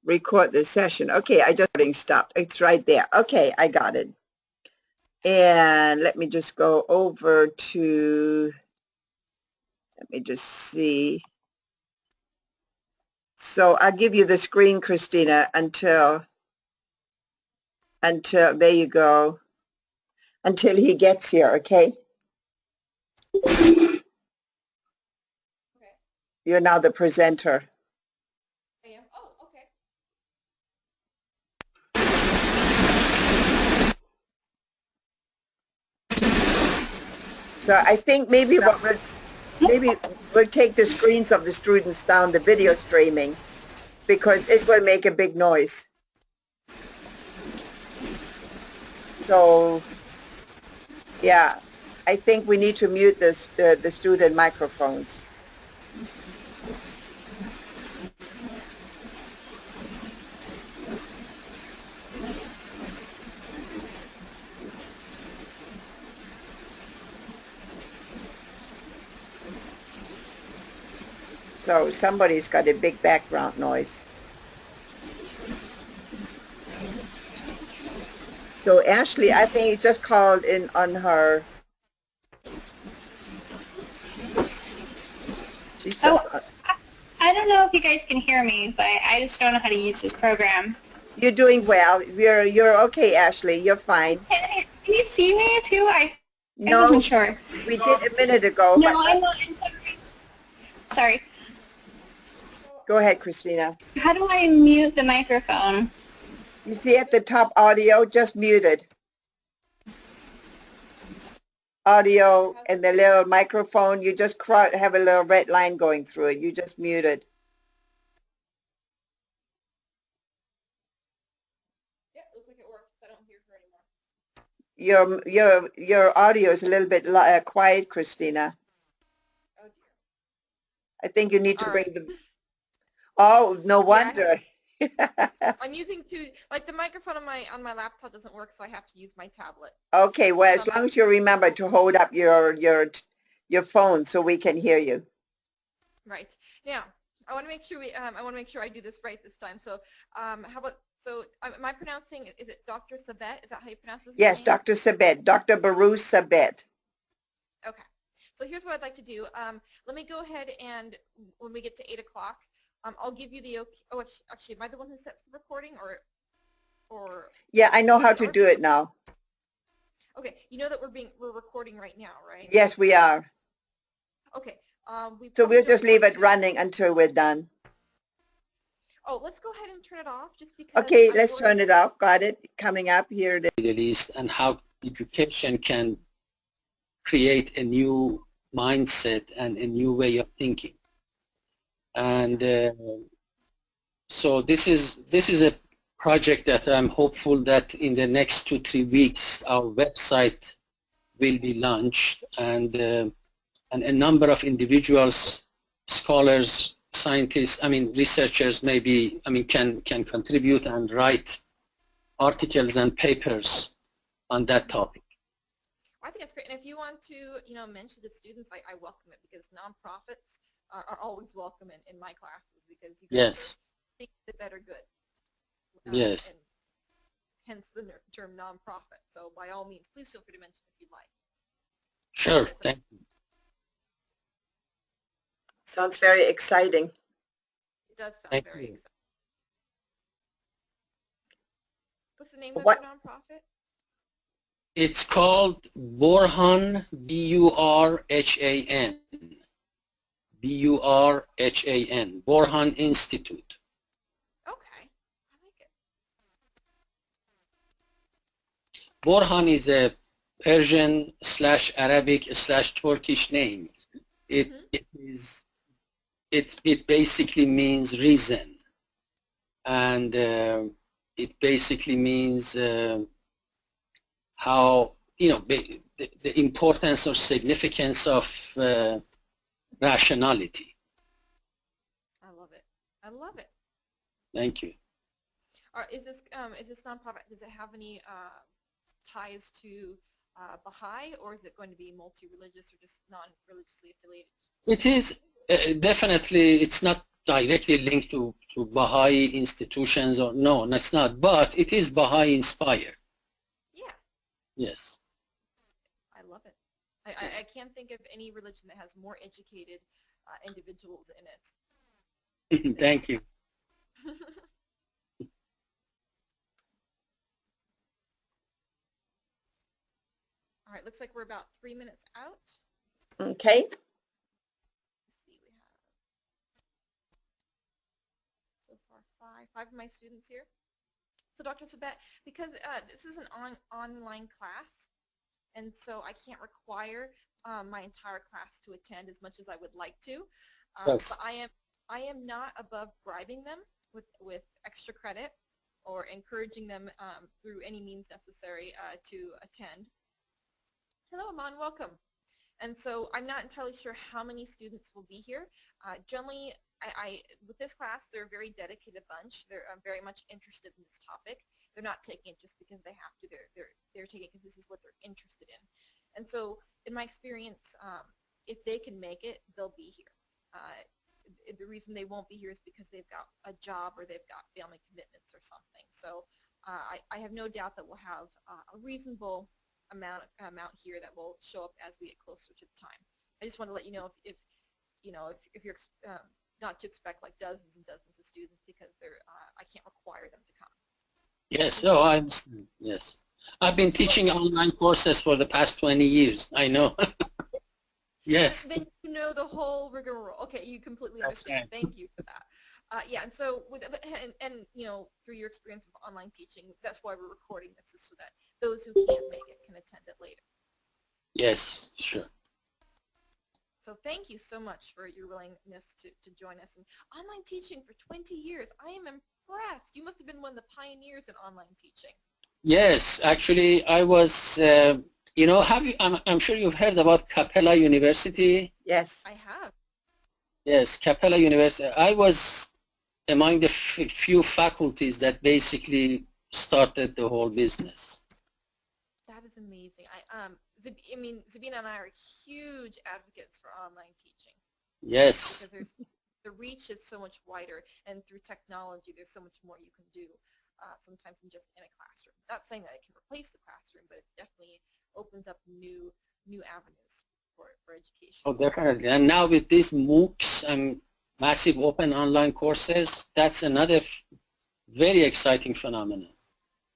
record the session. Okay, I just stopped. It's right there. Okay, I got it. And let me just go over to, let me just see. So I'll give you the screen, Christina, until there you go, until he gets here, okay? You're now the presenter. I am? Oh, okay. So I think maybe we'll take the screens of the students down, the video streaming, because it will make a big noise. So yeah, I think we need to mute the student microphones. So somebody's got a big background noise. So Ashley, I think you just called in on her. She's just. I don't know if you guys can hear me, but I just don't know how to use this program. You're doing well. You're okay, Ashley. You're fine. Can you see me too? I wasn't sure. We did a minute ago. No, I'm not. I'm sorry. Sorry. Go ahead, Christina. How do I mute the microphone? You see at the top audio, just muted. Audio and the little microphone, you just have a little red line going through it. You just muted. Yeah, it looks like it works. I don't hear her anymore. Your audio is a little bit quiet, Christina. Oh dear. I think you need to bring the. Oh, no wonder. I'm using like the microphone on my laptop doesn't work, so I have to use my tablet. Okay, well, as long as you remember to hold up your phone so we can hear you. Right. Now, I want to make sure I do this right this time. So, how about, am I pronouncing, is it Dr. Sabet? Is that how you pronounce this? Yes, name? Dr. Sabet, Dr. Baru Sabet. Okay. So here's what I'd like to do. Let me go ahead and when we get to 8 o'clock, I'll give you the, actually, am I the one who sets the recording or? Yeah, I know how to do it now. Okay. You know that we're recording right now, right? Yes, we are. Okay. So we'll just leave it running until we're done. Oh, let's go ahead and turn it off just because. Okay, let's turn it off. Got it. Coming up here. Middle East and how education can create a new mindset and a new way of thinking. And so this is a project that I'm hopeful that in the next 2-3 weeks our website will be launched, and a number of individuals, scholars, scientists, researchers maybe, can contribute and write articles and papers on that topic. I think that's great. And if you want to, mention to students, I welcome it, because nonprofits are always welcome in my classes, because you yes. think the better good. Yes. And hence the term nonprofit. So by all means, please feel free to mention if you'd like. Sure. Thank you. Sounds very exciting. It does sound Thank very you. exciting. What's the name of your nonprofit? It's called Burhan, B-U-R-H-A-N. B-U-R-H-A-N, Burhan Institute. Okay, I like it. Burhan is a Persian / Arabic / Turkish name. It basically means reason, and it basically means how, the importance or significance of rationality. I love it. I love it. Thank you. Is this nonprofit, does it have any ties to Baha'i, or is it going to be multi-religious or just non-religiously affiliated? It is definitely. It's not directly linked to Baha'i institutions, or no, that's not. But it is Baha'i inspired. Yeah, Yes. I love it. I can't think of any religion that has more educated individuals in it. Thank you. All right, looks like we're about 3 minutes out. Okay. Let's see, we have so far five of my students here. So Dr. Sabet, because this is an online class, and so I can't require my entire class to attend as much as I would like to. Yes. But I am not above bribing them with extra credit or encouraging them through any means necessary to attend. Hello, Aman, welcome. And so I'm not entirely sure how many students will be here. Generally, with this class, they're a very dedicated bunch. They're very much interested in this topic. They're not taking it just because they have to. They're taking it because this is what they're interested in. And so, in my experience, if they can make it, they'll be here. The reason they won't be here is because they've got a job or they've got family commitments or something. So I have no doubt that we'll have a reasonable amount here that will show up as we get closer to the time. I just want to let you know if you're not to expect like dozens and dozens of students, because I can't require them to come. Yes, oh, I understand. Yes. I've been teaching online courses for the past 20 years. I know. Yes. Then you know the whole rigmarole. Okay, you completely understand. Right. Thank you for that. Yeah, and so through your experience of online teaching, that's why we're recording this, is so that those who can't make it can attend it later. Yes, sure. So thank you so much for your willingness to join us. And online teaching for 20 years, I am impressed. You must have been one of the pioneers in online teaching. Yes, actually, I was. I'm sure you've heard about Capella University. Yes. I have. Yes, Capella University. I was among the few faculties that basically started the whole business. That is amazing. Zabina and I are huge advocates for online teaching. Yes. Because the reach is so much wider, and through technology, there's so much more you can do. Sometimes than just in a classroom. Not saying that it can replace the classroom, but it definitely opens up new avenues for education. Oh, definitely. And now with these MOOCs and massive open online courses, that's another very exciting phenomenon.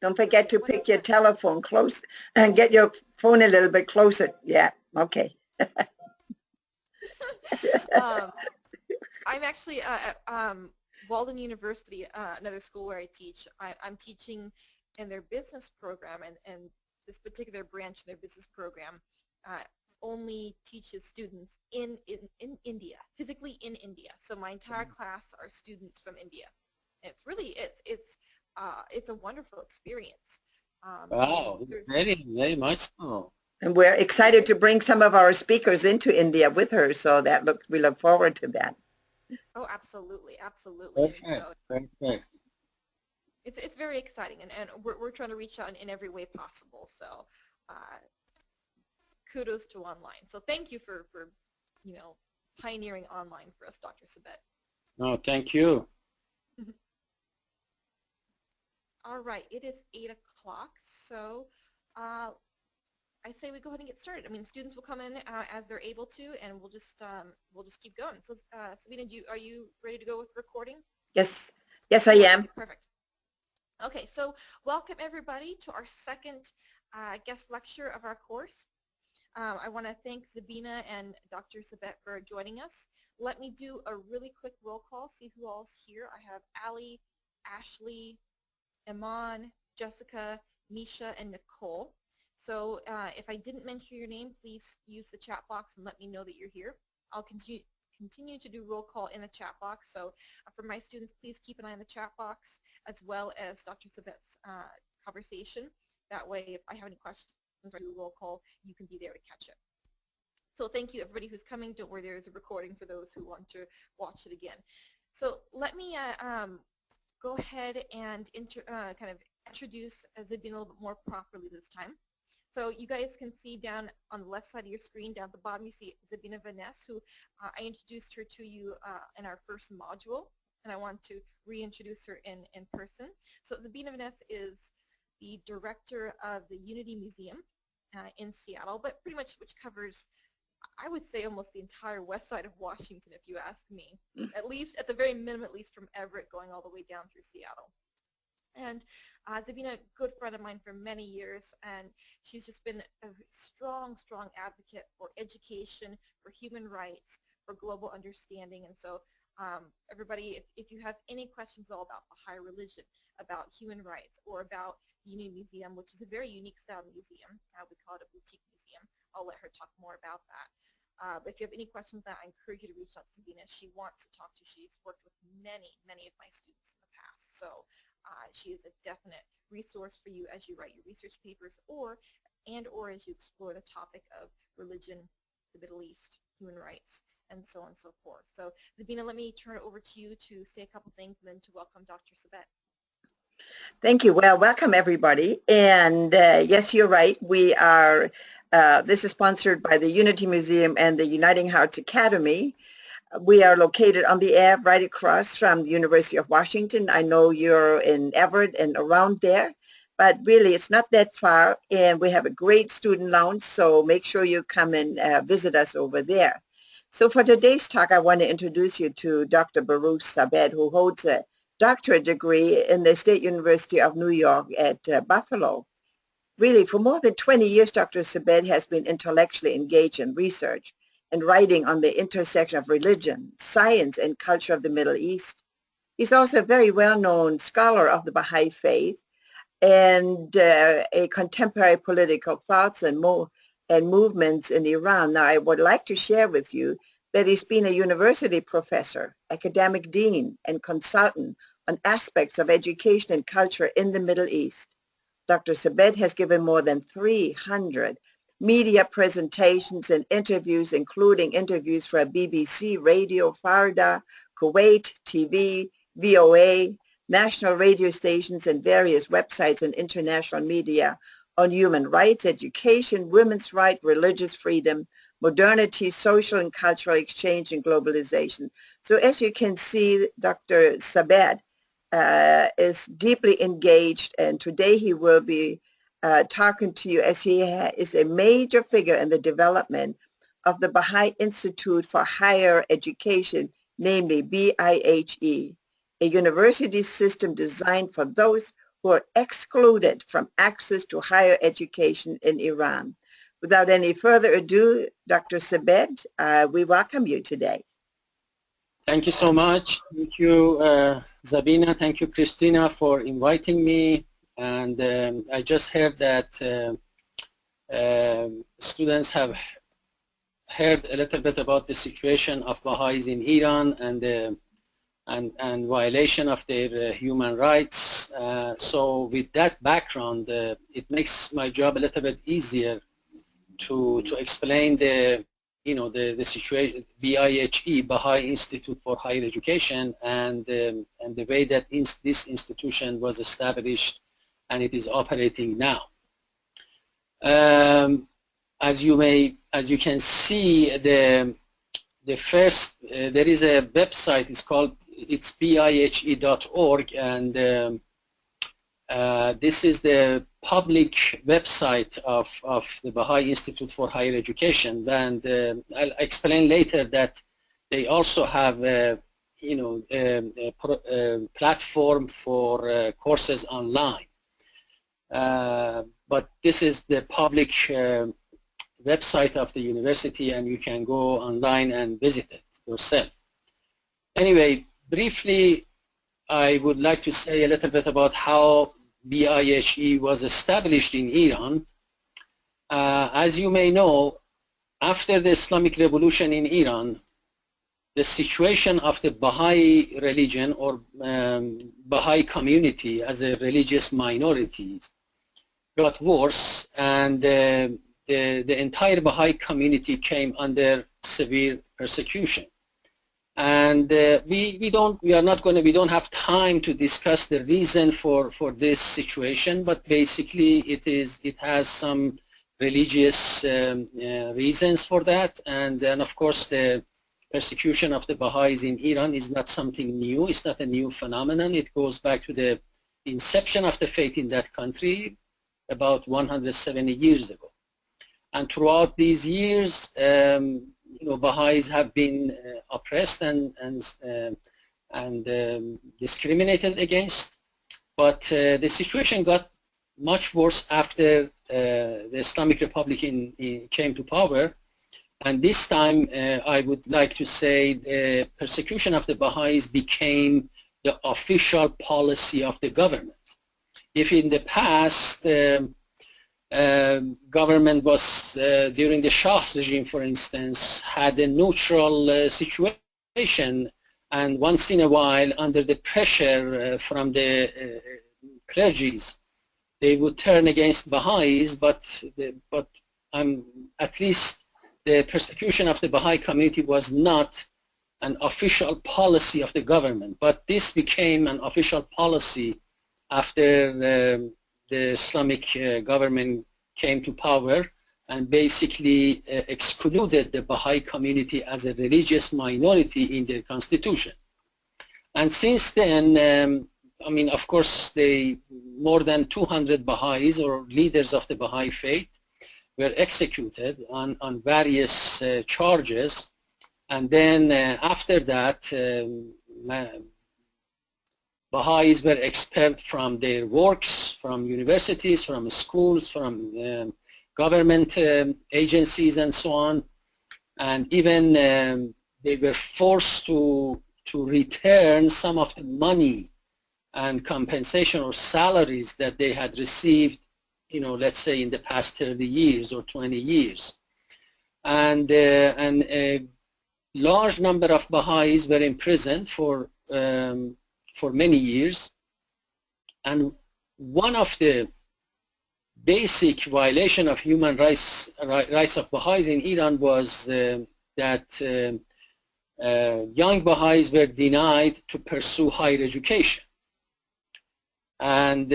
Don't forget to pick your telephone close and get your phone a little bit closer. Yeah, okay. I'm actually at Walden University, another school where I teach. I'm teaching in their business program, and this particular branch in their business program only teaches students in India, physically in India. So my entire class are students from India. And it's really, it's a wonderful experience. Wow, very, very much so. And we're excited to bring some of our speakers into India with her, so we look forward to that. Oh, absolutely, absolutely. Okay. So it's very exciting, and we're trying to reach out in every way possible. So kudos to online. So thank you for pioneering online for us, Dr. Sabet. No, thank you. All right, it is 8 o'clock, so I say we go ahead and get started. I mean, students will come in as they're able to, and we'll just keep going. So, Sabina, are you ready to go with recording? Yes, yes, I am. Okay, perfect. Okay, so welcome everybody to our second guest lecture of our course. I want to thank Zabina and Dr. Sabet for joining us. Let me do a really quick roll call, see who all's here. I have Ali, Ashley, Iman, Jessica, Nisha, and Nicole. So if I didn't mention your name, please use the chat box and let me know that you're here. I'll continue to do roll call in the chat box. So for my students, please keep an eye on the chat box as well as Dr. Sabet's conversation. That way, if I have any questions or do roll call, you can be there to catch it. So thank you, everybody who's coming. Don't worry, there is a recording for those who want to watch it again. So let me go ahead and kind of introduce Zabina a little bit more properly this time. So you guys can see down on the left side of your screen, down at the bottom, you see Zabina Vaness, who I introduced her to you in our first module, and I want to reintroduce her in person. So Zabina Vaness is the director of the Unity Museum in Seattle, but pretty much which covers, I would say, almost the entire west side of Washington, if you ask me. At least, at the very minimum, at least from Everett going all the way down through Seattle. And Zabina, a good friend of mine for many years, and she's just been a strong, strong advocate for education, for human rights, for global understanding. And so everybody, if you have any questions all about Baha'i religion, about human rights, or about the Unity Museum, which is a very unique style museum, we call it a boutique museum. I'll let her talk more about that. But if you have any questions, I encourage you to reach out to Zabina. She wants to talk to you. She's worked with many, many of my students in the past. So she is a definite resource for you as you write your research papers or as you explore the topic of religion, the Middle East, human rights, and so on and so forth. So Zabina, let me turn it over to you to say a couple things and then to welcome Dr. Sabet. Thank you. Well, welcome everybody. And yes, you're right. We are, this is sponsored by the Unity Museum and the Uniting Hearts Academy. We are located on the Ave right across from the University of Washington. I know you're in Everett and around there, but really it's not that far. And we have a great student lounge, so make sure you come and visit us over there. So for today's talk, I want to introduce you to Dr. Baruch Sabet, who holds a doctorate degree in the State University of New York at Buffalo. Really, for more than 20 years, Dr. Sabet has been intellectually engaged in research and writing on the intersection of religion, science, and culture of the Middle East. He's also a very well-known scholar of the Baha'i faith and a contemporary political thoughts and movements in Iran. Now, I would like to share with you that he's been a university professor, academic dean, and consultant on aspects of education and culture in the Middle East. Dr. Sabet has given more than 300 media presentations and interviews, including interviews for BBC, Radio, Farda, Kuwait, TV, VOA, national radio stations, and various websites and international media on human rights, education, women's rights, religious freedom, modernity, social and cultural exchange, and globalization. So as you can see, Dr. Sabet is deeply engaged, and today he will be talking to you as he is a major figure in the development of the Baha'i Institute for Higher Education, namely BIHE, a university system designed for those who are excluded from access to higher education in Iran. Without any further ado, Dr. Sabet, we welcome you today. Thank you so much. Thank you, Zabina. Thank you, Christina, for inviting me. And I just heard that students have heard a little bit about the situation of Baha'is in Iran and violation of their human rights. So with that background, it makes my job a little bit easier to explain the situation, BIHE, Baha'i Institute for Higher Education, and the way that this institution was established and it is operating now. As you can see, the first there is a website. It's bihe.org, and this is the public website of the Baha'i Institute for Higher Education, and I'll explain later that they also have a platform for courses online. But this is the public website of the university, and you can go online and visit it yourself. Anyway, briefly, I would like to say a little bit about how BIHE was established in Iran. As you may know, after the Islamic Revolution in Iran, the situation of the Baha'i religion or Baha'i community as a religious minority got worse, and the entire Baha'i community came under severe persecution. And we don't have time to discuss the reason for this situation, but basically it has some religious reasons for that. And then, of course, the persecution of the Baha'is in Iran is not something new. It's not a new phenomenon. It goes back to the inception of the faith in that country about 170 years ago. And throughout these years, Baha'is have been oppressed and discriminated against. But the situation got much worse after the Islamic Republic came to power. And this time, I would like to say the persecution of the Baha'is became the official policy of the government. If in the past, government was, during the Shah's regime, for instance, had a neutral situation, and once in a while, under the pressure from the clergies, they would turn against Baha'is, but at least the persecution of the Baha'i community was not an official policy of the government. But this became an official policy after the Islamic government came to power and basically excluded the Baha'i community as a religious minority in their constitution. And since then, I mean, of course, more than 200 Baha'is or leaders of the Baha'i faith were executed on various charges. And then after that, Baha'is were expelled from their works, from universities, from schools, from government agencies, and so on. And even they were forced to return some of the money and compensation or salaries that they had received, let's say in the past 30 years or 20 years. And a large number of Baha'is were imprisoned for many years. And one of the basic violation of human rights of Baha'is in Iran was that young Baha'is were denied to pursue higher education. And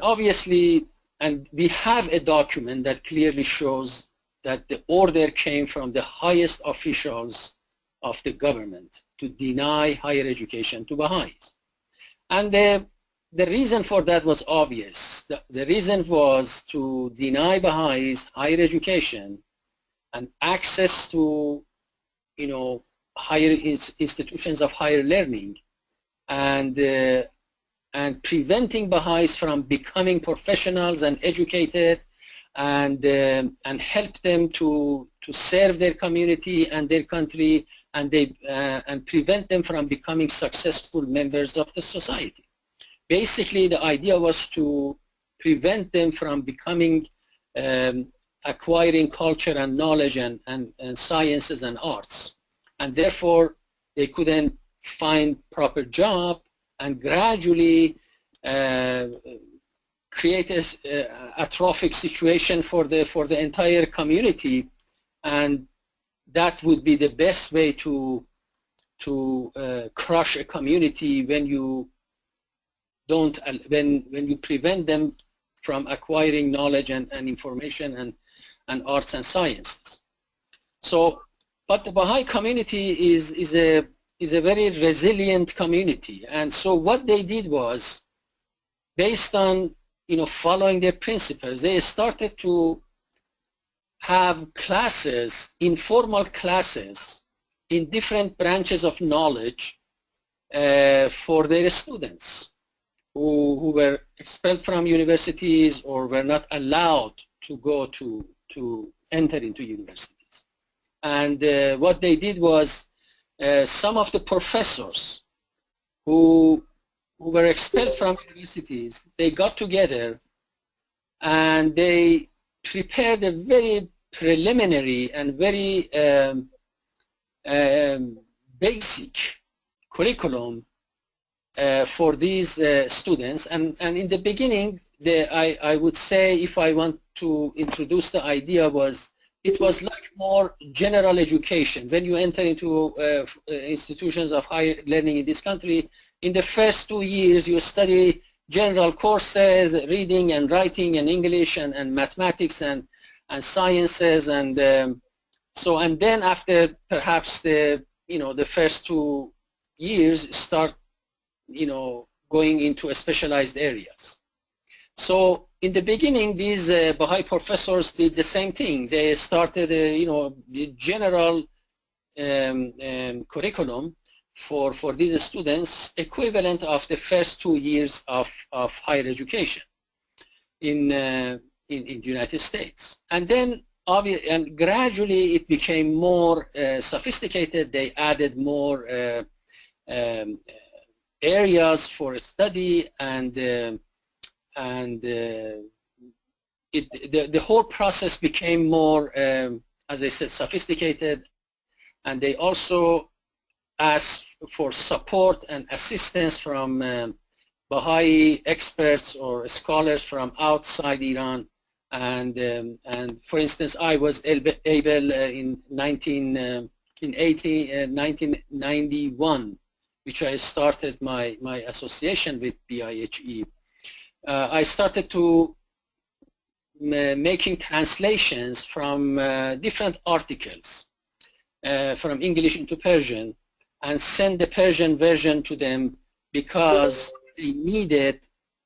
obviously, and we have a document that clearly shows that the order came from the highest officials of the government to deny higher education to Baha'is. And the reason for that was obvious. The reason was to deny Baha'is higher education and access to, higher institutions of higher learning, and preventing Baha'is from becoming professionals and educated, and help them to serve their community and their country, and prevent them from becoming successful members of the society. Basically, the idea was to prevent them from becoming, acquiring culture and knowledge and sciences and arts. And therefore, they couldn't find proper job, and gradually create a atrophic situation for the entire community. And that would be the best way to crush a community when you prevent them from acquiring knowledge and information and arts and sciences. So, but the Baha'i community is a very resilient community, and so what they did was, based on following their principles, they started to have classes, informal classes, in different branches of knowledge for their students who were expelled from universities or were not allowed to go to enter into universities. And what they did was, some of the professors who were expelled from universities, they got together and they prepared a very preliminary and very basic curriculum for these students. And in the beginning, I would say, if I want to introduce the idea, it was like more general education. When you enter into institutions of higher learning in this country, in the first 2 years you study general courses, reading and writing and English and mathematics and and sciences, and and then after perhaps the the first 2 years start going into specialized areas. So in the beginning, these Baha'i professors did the same thing. They started the general curriculum for these students, equivalent of the first 2 years of higher education in the United States. And then gradually it became more sophisticated. They added more areas for study, and the whole process became more, as I said, sophisticated. And they also asked for support and assistance from Baha'i experts or scholars from outside Iran. And for instance, I was able in 1991, which I started my association with BIHE. I started to making translations from different articles from English into Persian, and send the Persian version to them because they needed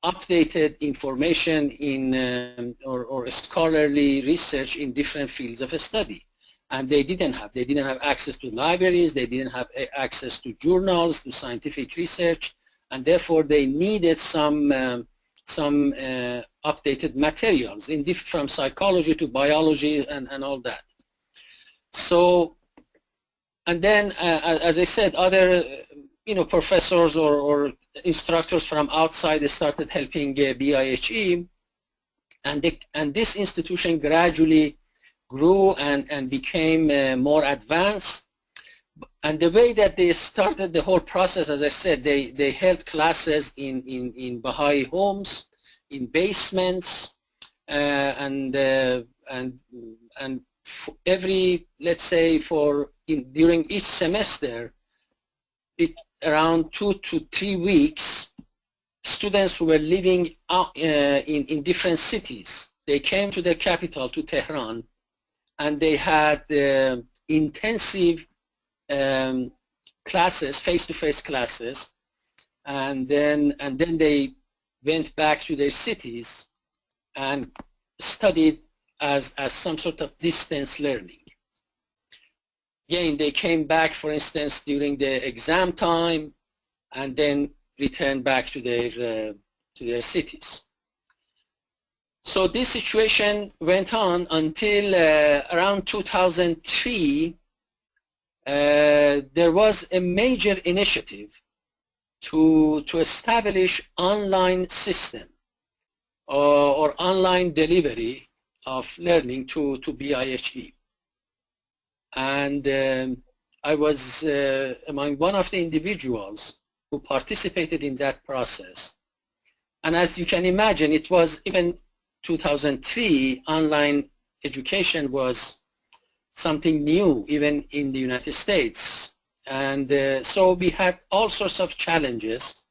updated information in or scholarly research in different fields of study. And they didn't have access to libraries, they didn't have access to journals, to scientific research, and therefore they needed some updated materials from psychology to biology and all that. So, and then as I said, other professors or instructors from outside started helping BIHE, and this institution gradually grew and became more advanced. And the way that they started the whole process, as I said, they held classes in Baha'i homes, in basements, and every, let's say, during each semester, around 2 to 3 weeks, students who were living out, in different cities, they came to the capital, to Tehran, and they had intensive classes, face-to-face classes, and then they went back to their cities and studied as some sort of distance learning. Again, they came back, for instance, during the exam time, and then returned back to their cities. So this situation went on until around 2003. There was a major initiative to establish online system or online delivery of learning to BIHE. And I was among one of the individuals who participated in that process. And as you can imagine, it was even 2003, online education was something new, even in the United States. And so we had all sorts of challenges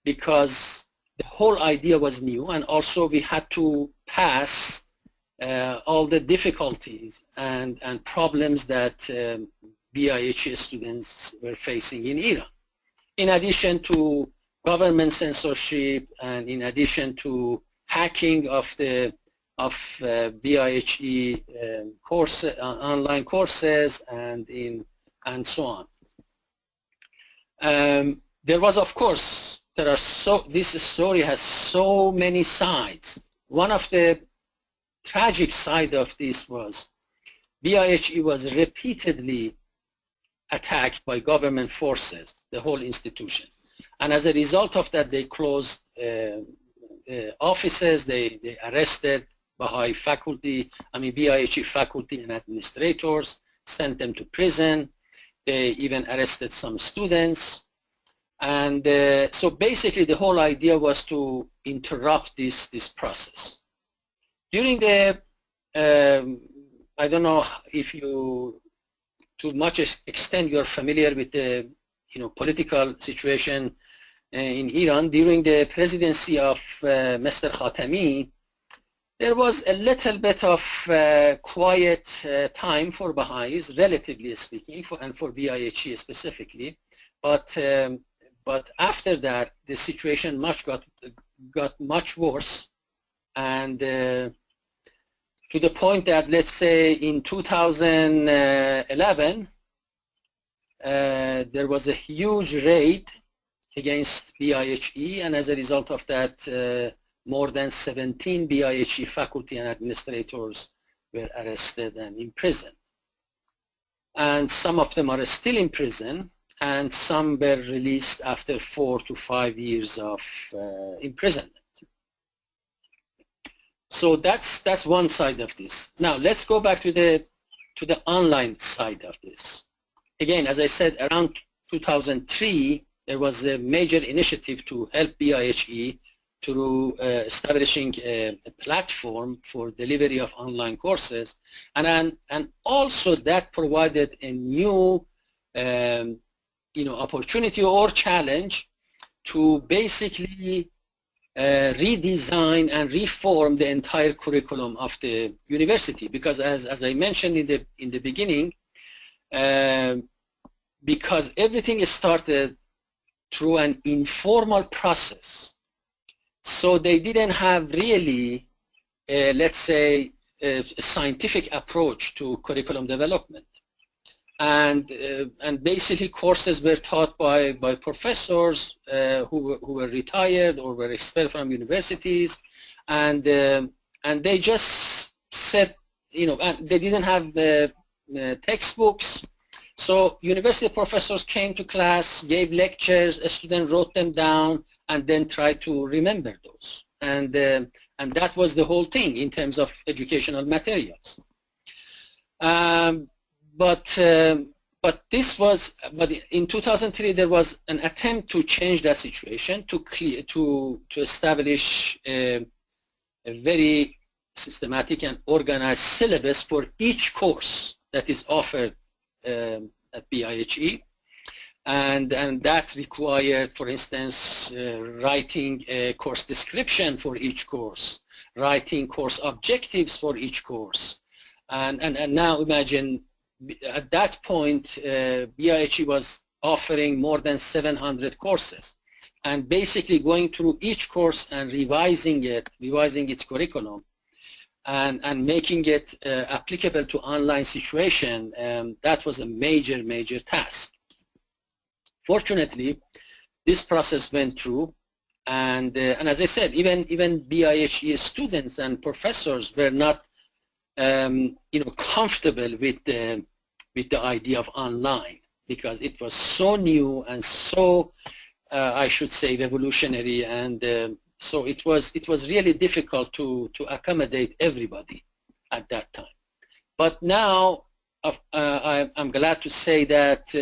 because the whole idea was new, and also we had to pass all the difficulties and problems that BIHE students were facing in Iran. In addition to government censorship, and in addition to hacking of BIHE online courses, and so on. There was, of course, this story has so many sides. One of the tragic side of this was BIHE was repeatedly attacked by government forces, the whole institution. And as a result of that, they closed offices, they arrested Baha'i faculty, BIHE faculty and administrators, sent them to prison. They even arrested some students. And so basically the whole idea was to interrupt this process. During the, I don't know if you, to much extent, you're familiar with the political situation in Iran. During the presidency of Mr. Khatami, there was a little bit of quiet time for Baha'is, relatively speaking, and for BIHE specifically. But after that, the situation got much worse, and to the point that, let's say, in 2011, there was a huge raid against BIHE, and as a result of that, more than 17 BIHE faculty and administrators were arrested and imprisoned. And some of them are still in prison, and some were released after 4 to 5 years of imprisonment. So that's one side of this. Now let's go back to the online side of this. Again, as I said, around 2003, there was a major initiative to help BIHE through establishing a platform for delivery of online courses, and also that provided a new opportunity or challenge to basically redesign and reform the entire curriculum of the university, because as I mentioned in the beginning, because everything started through an informal process. So they didn't have really, let's say, a scientific approach to curriculum development. And basically courses were taught by professors who were retired or were expelled from universities, and they just said, they didn't have textbooks. So university professors came to class, gave lectures, a student wrote them down, and then try to remember those. And that was the whole thing in terms of educational materials. But in 2003 there was an attempt to change that situation, to establish a very systematic and organized syllabus for each course that is offered at BIHE. And that required, for instance, writing a course description for each course, writing course objectives for each course. And now imagine, at that point, BIHE was offering more than 700 courses, and basically going through each course and revising its curriculum, and making it applicable to online situation. That was a major task. Fortunately, this process went through, and as I said, even BIHE students and professors were not comfortable with the idea of online, because it was so new and so I should say revolutionary, and so it was really difficult to accommodate everybody at that time. But now I'm glad to say that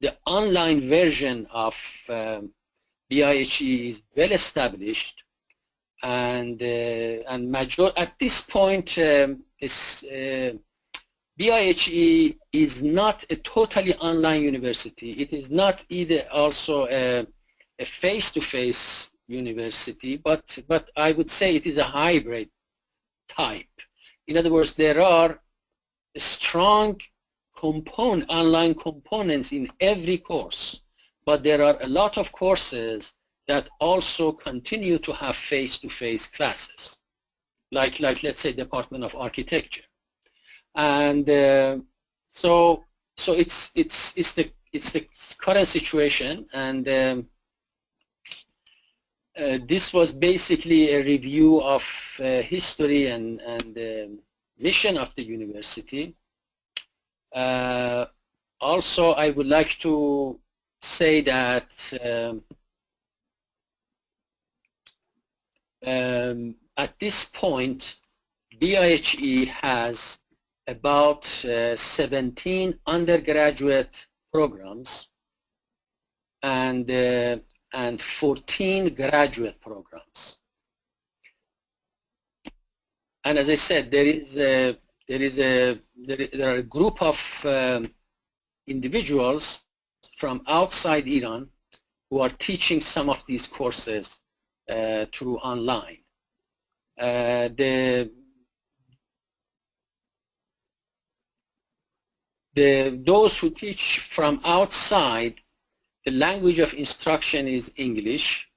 the online version of BIHE is well established, and at this point BIHE is not a totally online university. It is not either also a face-to-face university, but I would say it is a hybrid type. In other words, there are strong online components in every course, but there are a lot of courses that also continue to have face-to-face classes, like let's say Department of Architecture. And so it's the current situation, and this was basically a review of history and mission of the university. Also, I would like to say that at this point, BIHE has about 17 undergraduate programs and 14 graduate programs. And as I said, there are a group of individuals from outside Iran who are teaching some of these courses through online. those who teach from outside, the language of instruction is English,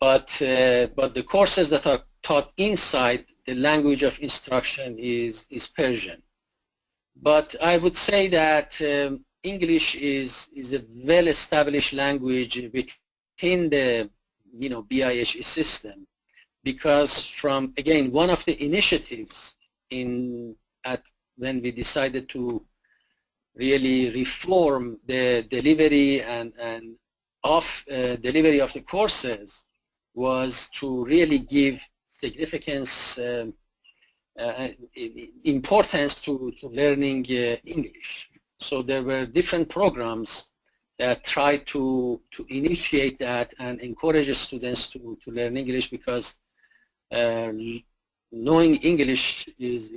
but the courses that are taught inside, the language of instruction is Persian. But I would say that English is a well-established language within the BIHE system, because from, again, one of the initiatives when we decided to really reform the delivery and delivery of the courses was to really give significance, importance to learning English. So there were different programs that tried to initiate that and encourage students to learn English, because knowing English is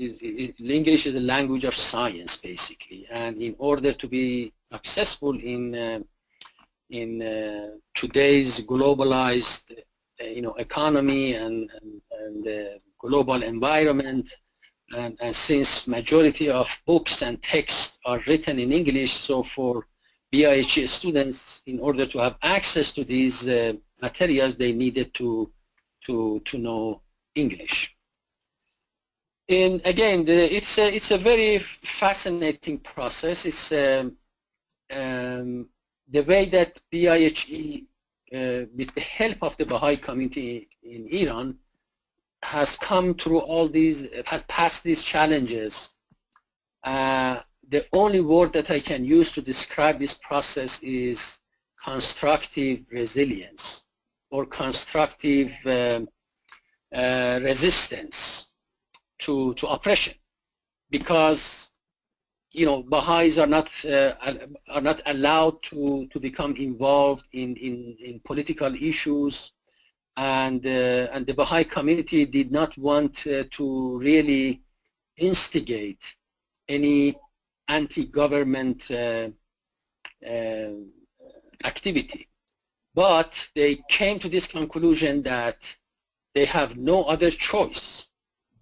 English is the language of science, basically, and in order to be successful in today's globalized economy and global environment, and since majority of books and texts are written in English, so for BIHE students, in order to have access to these materials, they needed to know English. And again, it's a very fascinating process. It's the way that BIHE, with the help of the Baha'i community in Iran, has come through all these, has passed these challenges. The only word that I can use to describe this process is constructive resilience, or constructive resistance to oppression, because Baha'is are not allowed to become involved in political issues, and the Baha'i community did not want to really instigate any anti-government activity, but they came to this conclusion that they have no other choice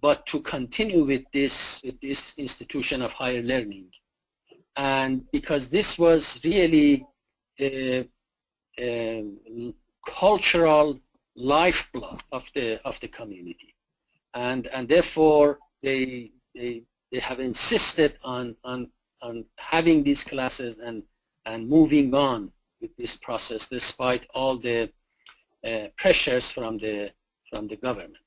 but to continue with this institution of higher learning. And because this was really a cultural lifeblood of the community, and therefore they have insisted on having these classes and moving on with this process despite all the pressures from the government.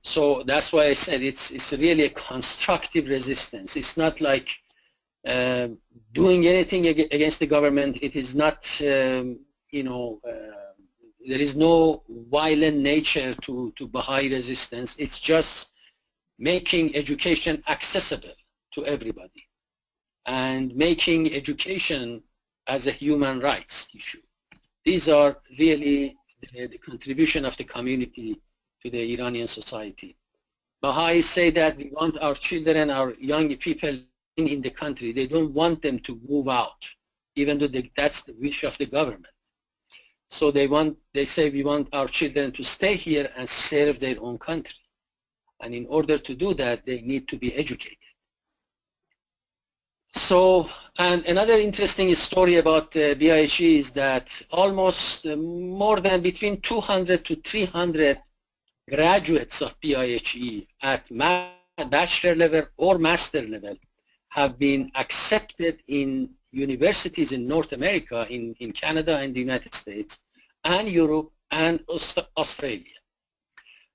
So that's why I said it's really a constructive resistance. It's not like doing anything against the government. It is not, there is no violent nature to Baha'i resistance. It's just making education accessible to everybody and making education as a human rights issue. These are really the contribution of the community to the Iranian society. Baha'is say that we want our children, our young people in the country. They don't want them to move out, even though that's the wish of the government. So they say we want our children to stay here and serve their own country. And in order to do that, they need to be educated. So, and another interesting story about BIHE is that almost more than between 200 to 300 graduates of BIHE at bachelor level or master level have been accepted in universities in North America, in Canada and the United States, and Europe and Australia.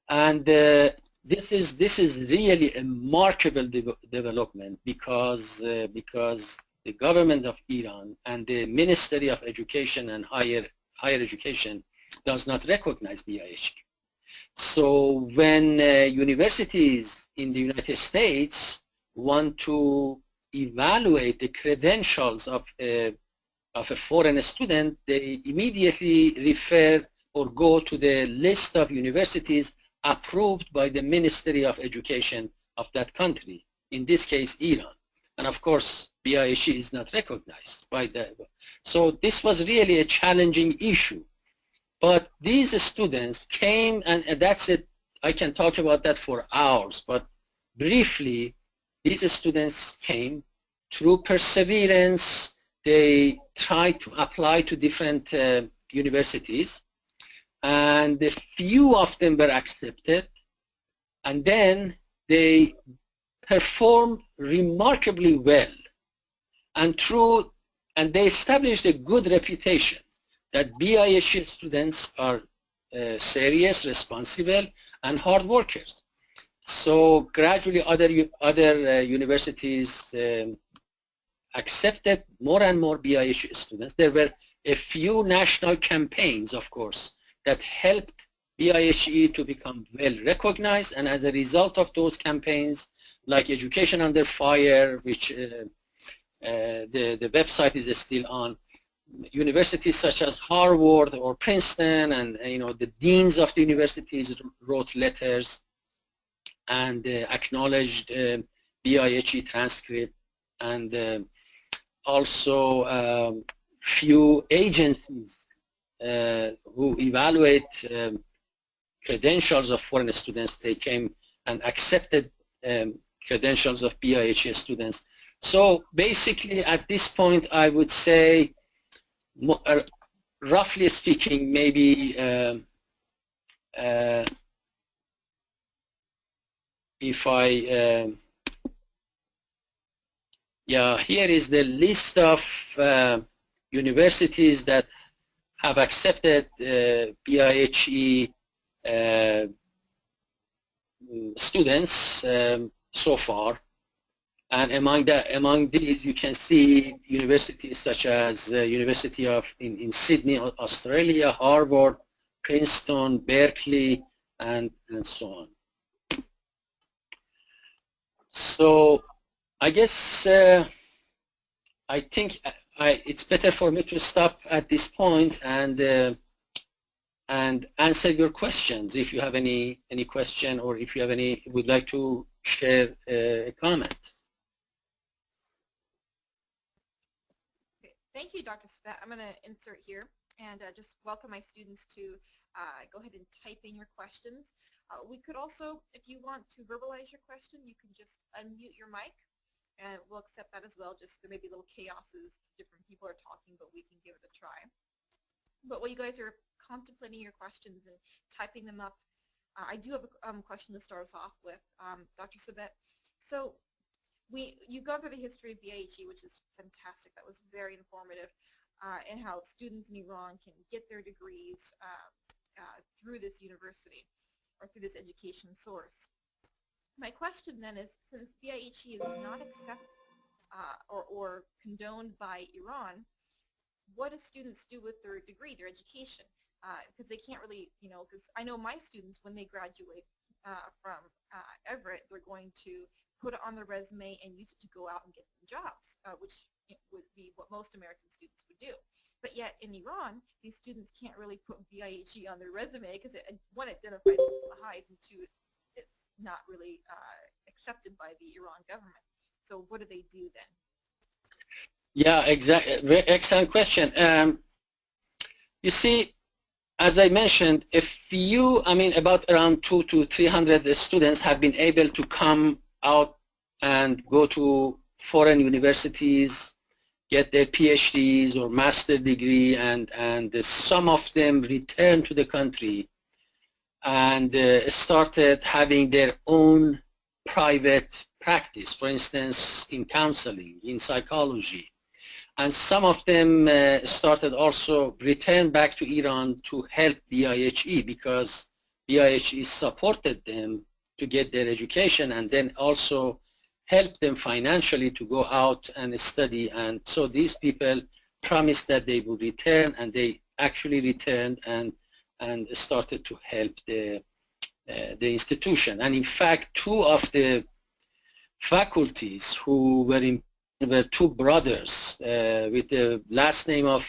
And this is really a remarkable development, because the government of Iran and the Ministry of Education and Higher Education does not recognize BIHE. So when universities in the United States want to evaluate the credentials of a foreign student, they immediately refer or go to the list of universities approved by the Ministry of Education of that country, in this case Iran. And of course BIHE is not recognized by that. So this was really a challenging issue. But these students came, and that's I can talk about that for hours, but briefly, these students came through perseverance. They tried to apply to different universities, and a few of them were accepted, and then they performed remarkably well, and they established a good reputation that BIHE students are serious, responsible, and hard workers. So gradually other universities accepted more and more BIHE students. There were a few national campaigns, of course, that helped BIHE to become well recognized, and as a result of those campaigns, like Education Under Fire, which the website is still on, universities such as Harvard or Princeton, and the deans of the universities wrote letters and acknowledged BIHE transcript, and also few agencies who evaluate credentials of foreign students, they came and accepted credentials of BIHE students. So basically at this point I would say, roughly speaking, maybe if I yeah, here is the list of universities that have accepted BIHE students so far, and among these you can see universities such as University of in Sydney, Australia, Harvard, Princeton, Berkeley, and so on. So I guess I think it's better for me to stop at this point and answer your questions if you have any question, or if you have would like to share a comment. Okay. Thank you, Dr. Sabet. I'm going to insert here and just welcome my students to go ahead and type in your questions. We could also, if you want to verbalize your question, you can just unmute your mic, and we'll accept that as well. Just there may be little chaoses, different people are talking, but we can give it a try. But while you guys are contemplating your questions and typing them up, I do have a question to start us off with, Dr. Sabet. So you've gone through the history of BIHE, which is fantastic. That was very informative, and how students in Iran can get their degrees through this university or through this education source. My question then is, since BIHE is not accepted or condoned by Iran, what do students do with their degree, their education? Because they can't really, because I know my students, when they graduate from Everett, they're going to put it on their resume and use it to go out and get jobs, which would be what most American students would do. But yet in Iran, these students can't really put BIHE on their resume because one, it identifies them as Baha'is, and two, it's not really accepted by the Iran government. So what do they do then? Yeah, exactly. Excellent question. You see, as I mentioned, about around 200 to 300 students have been able to come out and go to foreign universities, get their PhDs or master degree, and some of them returned to the country and started having their own private practice, for instance, in counseling, in psychology. And some of them started also return back to Iran to help BIHE, because BIHE supported them to get their education and then also help them financially to go out and study. And so these people promised that they would return, and they actually returned and started to help the institution. And in fact, two of the faculties who were two brothers with the last name of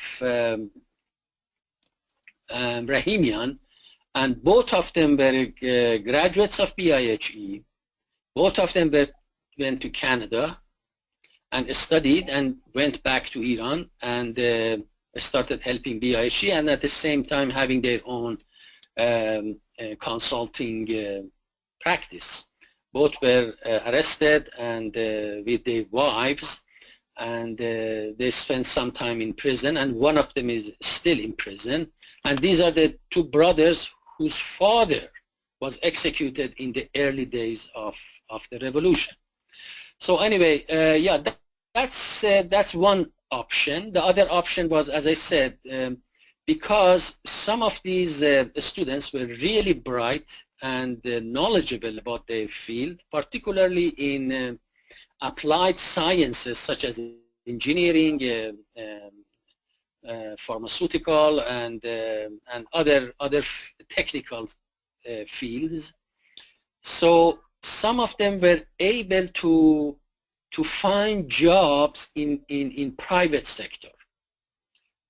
Rahimian, and both of them were graduates of BIHE. Both of them went to Canada and studied and went back to Iran and started helping BIHE, and at the same time having their own consulting practice. Both were arrested and with their wives, and they spent some time in prison, and one of them is still in prison. And these are the two brothers whose father was executed in the early days of the revolution. So anyway, yeah, that's one option. The other option was, as I said, because some of these students were really bright and knowledgeable about their field, particularly in applied sciences such as engineering, pharmaceutical, and other technical fields. So some of them were able to find jobs in private sector,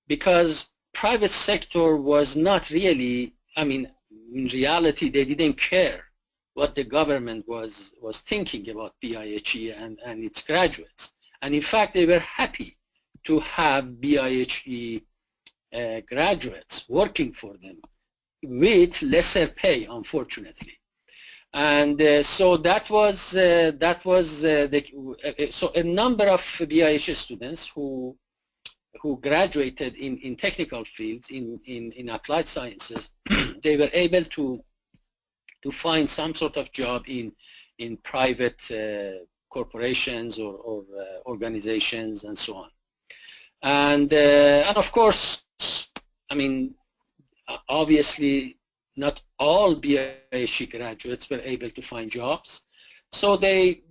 because private sector was not really, I mean, in reality they didn't care what the government was thinking about BIHE and its graduates. And in fact, they were happy to have BIHE graduates working for them with lesser pay, unfortunately. And so that was so a number of BIHE students who graduated in technical fields in applied sciences, they were able to find some sort of job in private corporations or organizations and so on. And of course, I mean, obviously not all BIHE graduates were able to find jobs. So a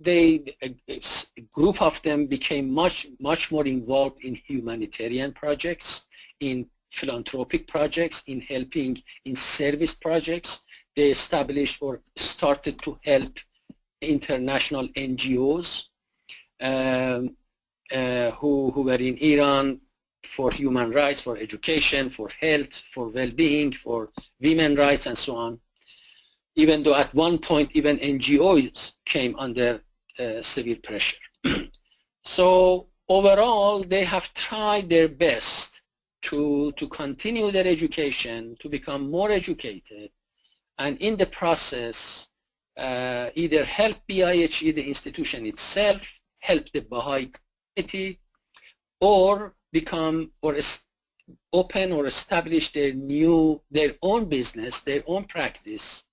group of them became much more involved in humanitarian projects, in philanthropic projects, in helping in service projects. They established or started to help international NGOs who were in Iran for human rights, for education, for health, for well-being, for women's rights, and so on. Even though at one point even NGOs came under severe pressure. So overall, they have tried their best to continue their education, to become more educated, and in the process, either help BIHE, the institution itself, help the Baha'i community, or become or open or establish their own business, their own practice.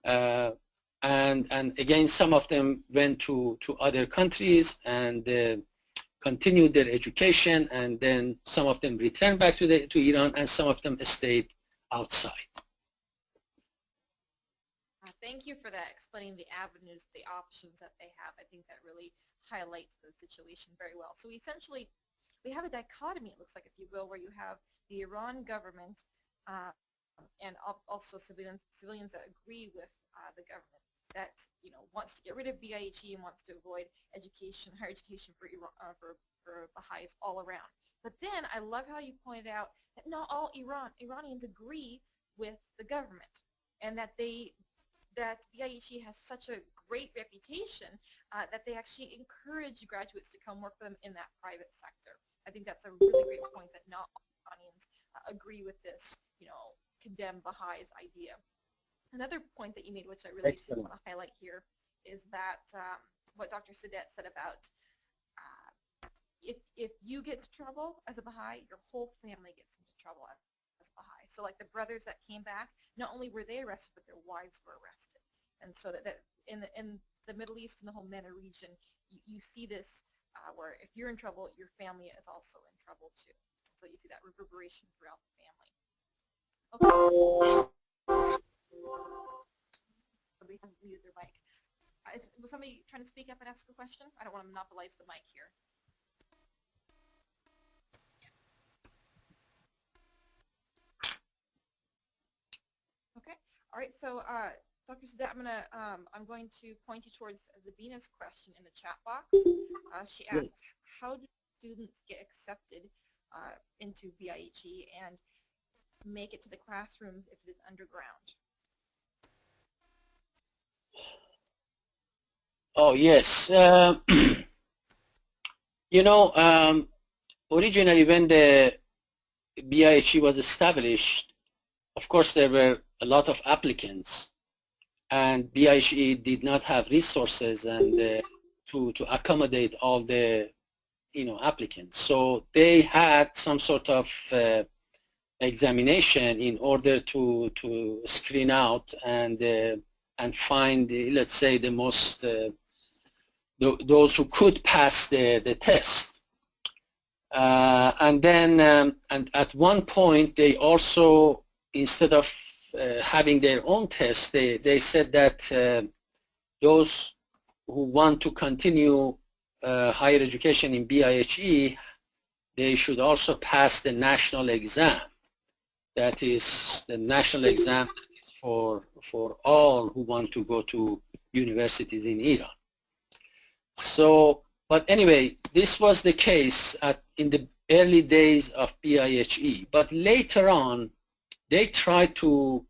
And again, some of them went to other countries and continued their education, and then some of them returned back to Iran, and some of them stayed outside. Thank you for that, explaining the avenues, the options that they have. I think that really highlights the situation very well. So essentially, we have a dichotomy, it looks like, if you will, where you have the Iran government and also civilians that agree with the government that wants to get rid of BIHE and wants to avoid education, higher education for Baha'is all around. But then I love how you pointed out that not all Iranians agree with the government, and that BIHE has such a great reputation that they actually encourage graduates to come work for them in that private sector. I think that's a really great point, that not all Iranians agree with this, condemn Baha'is idea. Another point that you made, which I really want to highlight here, is that what Dr. Sabet said about if you get into trouble as a Baha'i, your whole family gets into trouble as a Baha'i. So like the brothers that came back, not only were they arrested, but their wives were arrested. And so that in the Middle East and the whole MENA region, you see this where if you're in trouble, your family is also in trouble too. So you see that reverberation throughout the family. Okay. Somebody has muted their mic. Was somebody trying to speak up and ask a question? I don't want to monopolize the mic here. Okay. All right. So, Dr. Sabet, I'm going to point you towards Zabina's question in the chat box. She asks, how do students get accepted into BIHE and make it to the classrooms if it is underground? Oh, yes. Originally when the BIHE was established, of course, there were a lot of applicants, and BIHE did not have resources and to accommodate all the applicants. So they had some sort of examination in order to screen out and find, let's say, the most those who could pass the test. And then and at one point they also, instead of having their own test, they said that those who want to continue higher education in BIHE, they should also pass the national exam. That is the national exam for all who want to go to universities in Iran. So, but anyway, this was the case in the early days of BIHE. But later on, they tried to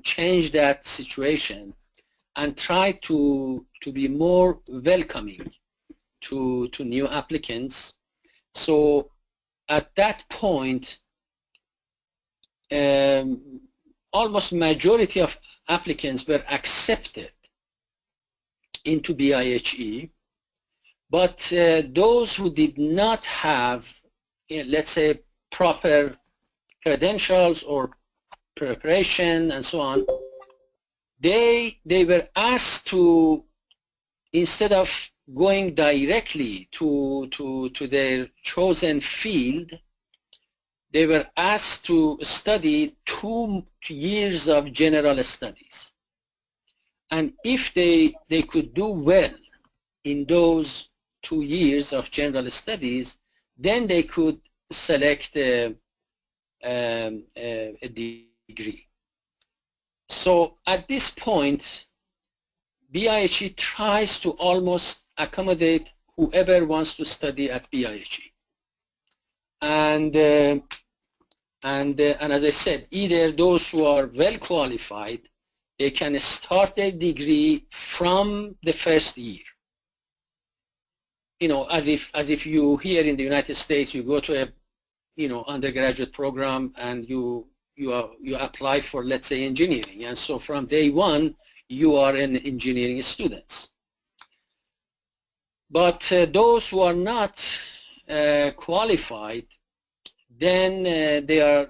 change that situation and try to be more welcoming to new applicants. So at that point, almost majority of applicants were accepted into BIHE, but those who did not have, let's say, proper credentials or preparation and so on, they were asked to, instead of going directly to their chosen field, they were asked to study 2 years of general studies. And if they could do well in those 2 years of general studies, then they could select a degree. So at this point, BIHE tries to almost accommodate whoever wants to study at BIHE. And as I said, either those who are well qualified, they can start their degree from the first year. As if you here in the United States, you go to a undergraduate program and you apply for, let's say, engineering, and so from day one you are an engineering student. But those who are not qualified, then they are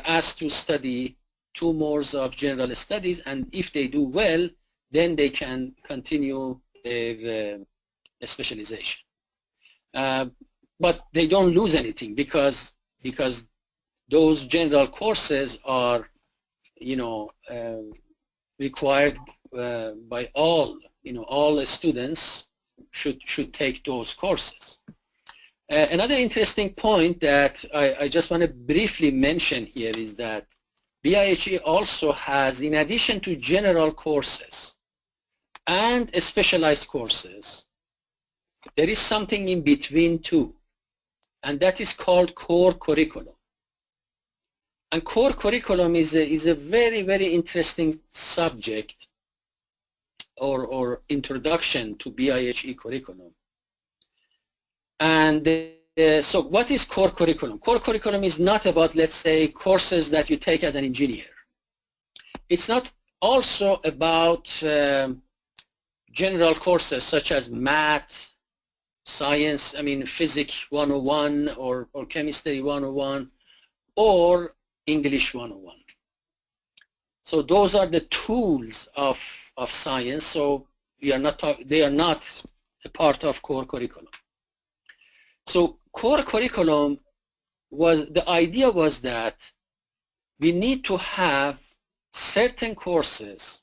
asked to study 2 more of general studies, and if they do well, then they can continue their specialization. But they don't lose anything because those general courses are, required by all. All students should take those courses. Another interesting point that I just want to briefly mention here is that BIHE also has, in addition to general courses and specialized courses, there is something in between too, and that is called core curriculum. And core curriculum is a very, very interesting subject or introduction to BIHE curriculum. And so what is core curriculum? Core curriculum is not about, let's say, courses that you take as an engineer. It's not also about general courses such as math, science, physics 101 or chemistry 101 or English 101. So those are the tools of science. So they are not a part of core curriculum. So core curriculum the idea was that we need to have certain courses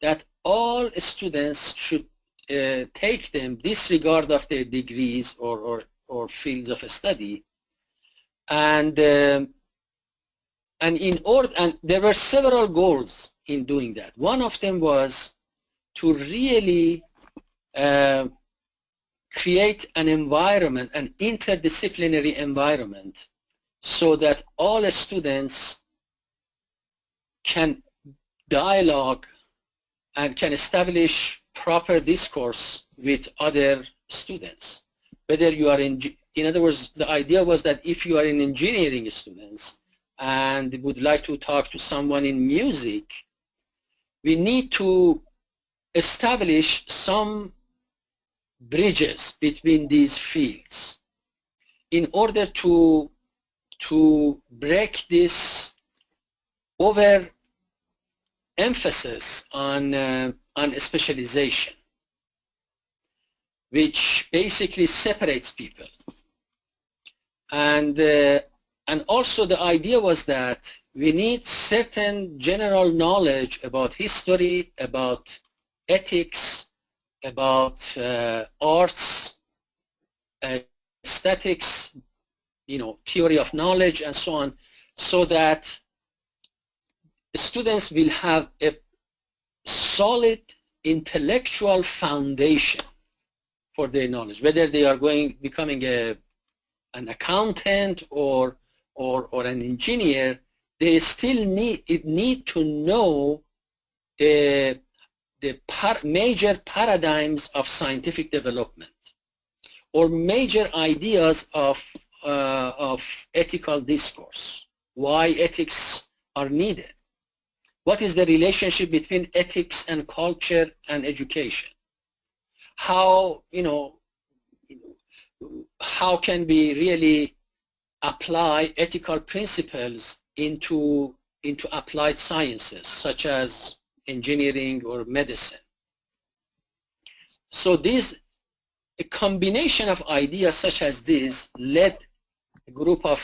that all students should take them, disregard of their degrees or fields of study, and there were several goals in doing that. One of them was to really create an environment, an interdisciplinary environment, so that all students can dialogue and can establish proper discourse with other students. Whether you are in other words, the idea was that if you are an engineering students and would like to talk to someone in music, we need to establish some bridges between these fields in order to break this overemphasis on specialization, which basically separates people. And also the idea was that we need certain general knowledge about history, about ethics, about arts, aesthetics, theory of knowledge, and so on, so that students will have a solid intellectual foundation for their knowledge, whether they are becoming an accountant or an engineer. They still need to know the major paradigms of scientific development or major ideas of ethical discourse, why ethics are needed. What is the relationship between ethics and culture and education? How can we really apply ethical principles into applied sciences such as engineering or medicine? So a combination of ideas such as this led a group of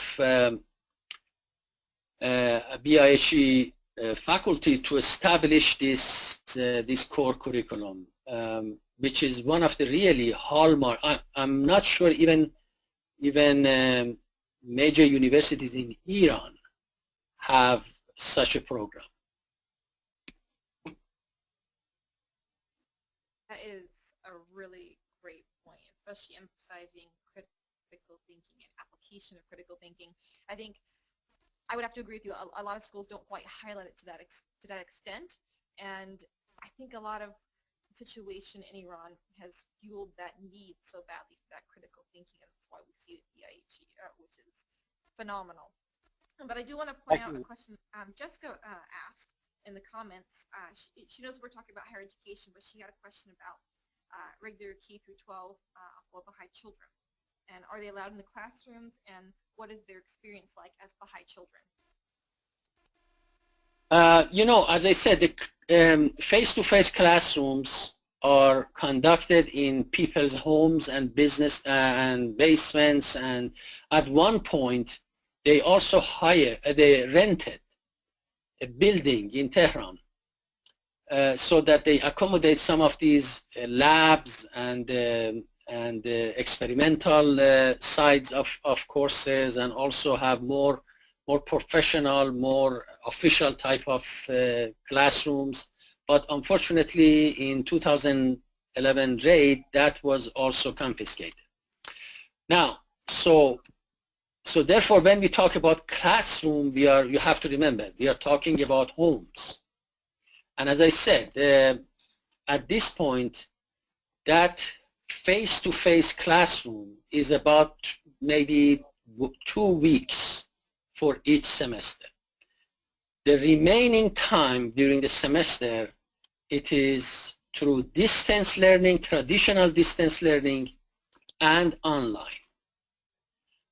BIHE faculty to establish this core curriculum, which is one of the really hallmark. I'm not sure even major universities in Iran have such a program. That is a really great point, especially emphasizing critical thinking and application of critical thinking. I think I would have to agree with you. A lot of schools don't quite highlight it to that extent, and I think a lot of the situation in Iran has fueled that need so badly for that critical thinking, and that's why we see it at BIHE, which is phenomenal. But I do want to point out a question Jessica asked in the comments. She knows we're talking about higher education, but she had a question about regular K through 12 for Baha'i children. And are they allowed in the classrooms, and what is their experience like as Baha'i children? As I said, the face-to-face classrooms are conducted in people's homes and business and basements, and at one point they also they rented a building in Tehran so that they accommodate some of these labs and experimental sides of courses, and also have more professional, more official type of classrooms. But unfortunately, in 2011 raid, that was also confiscated. Now, so therefore, when we talk about classroom, you have to remember, we are talking about homes. And as I said, at this point, that face-to-face classroom is about maybe 2 weeks for each semester. The remaining time during the semester, it is through distance learning, traditional distance learning, and online.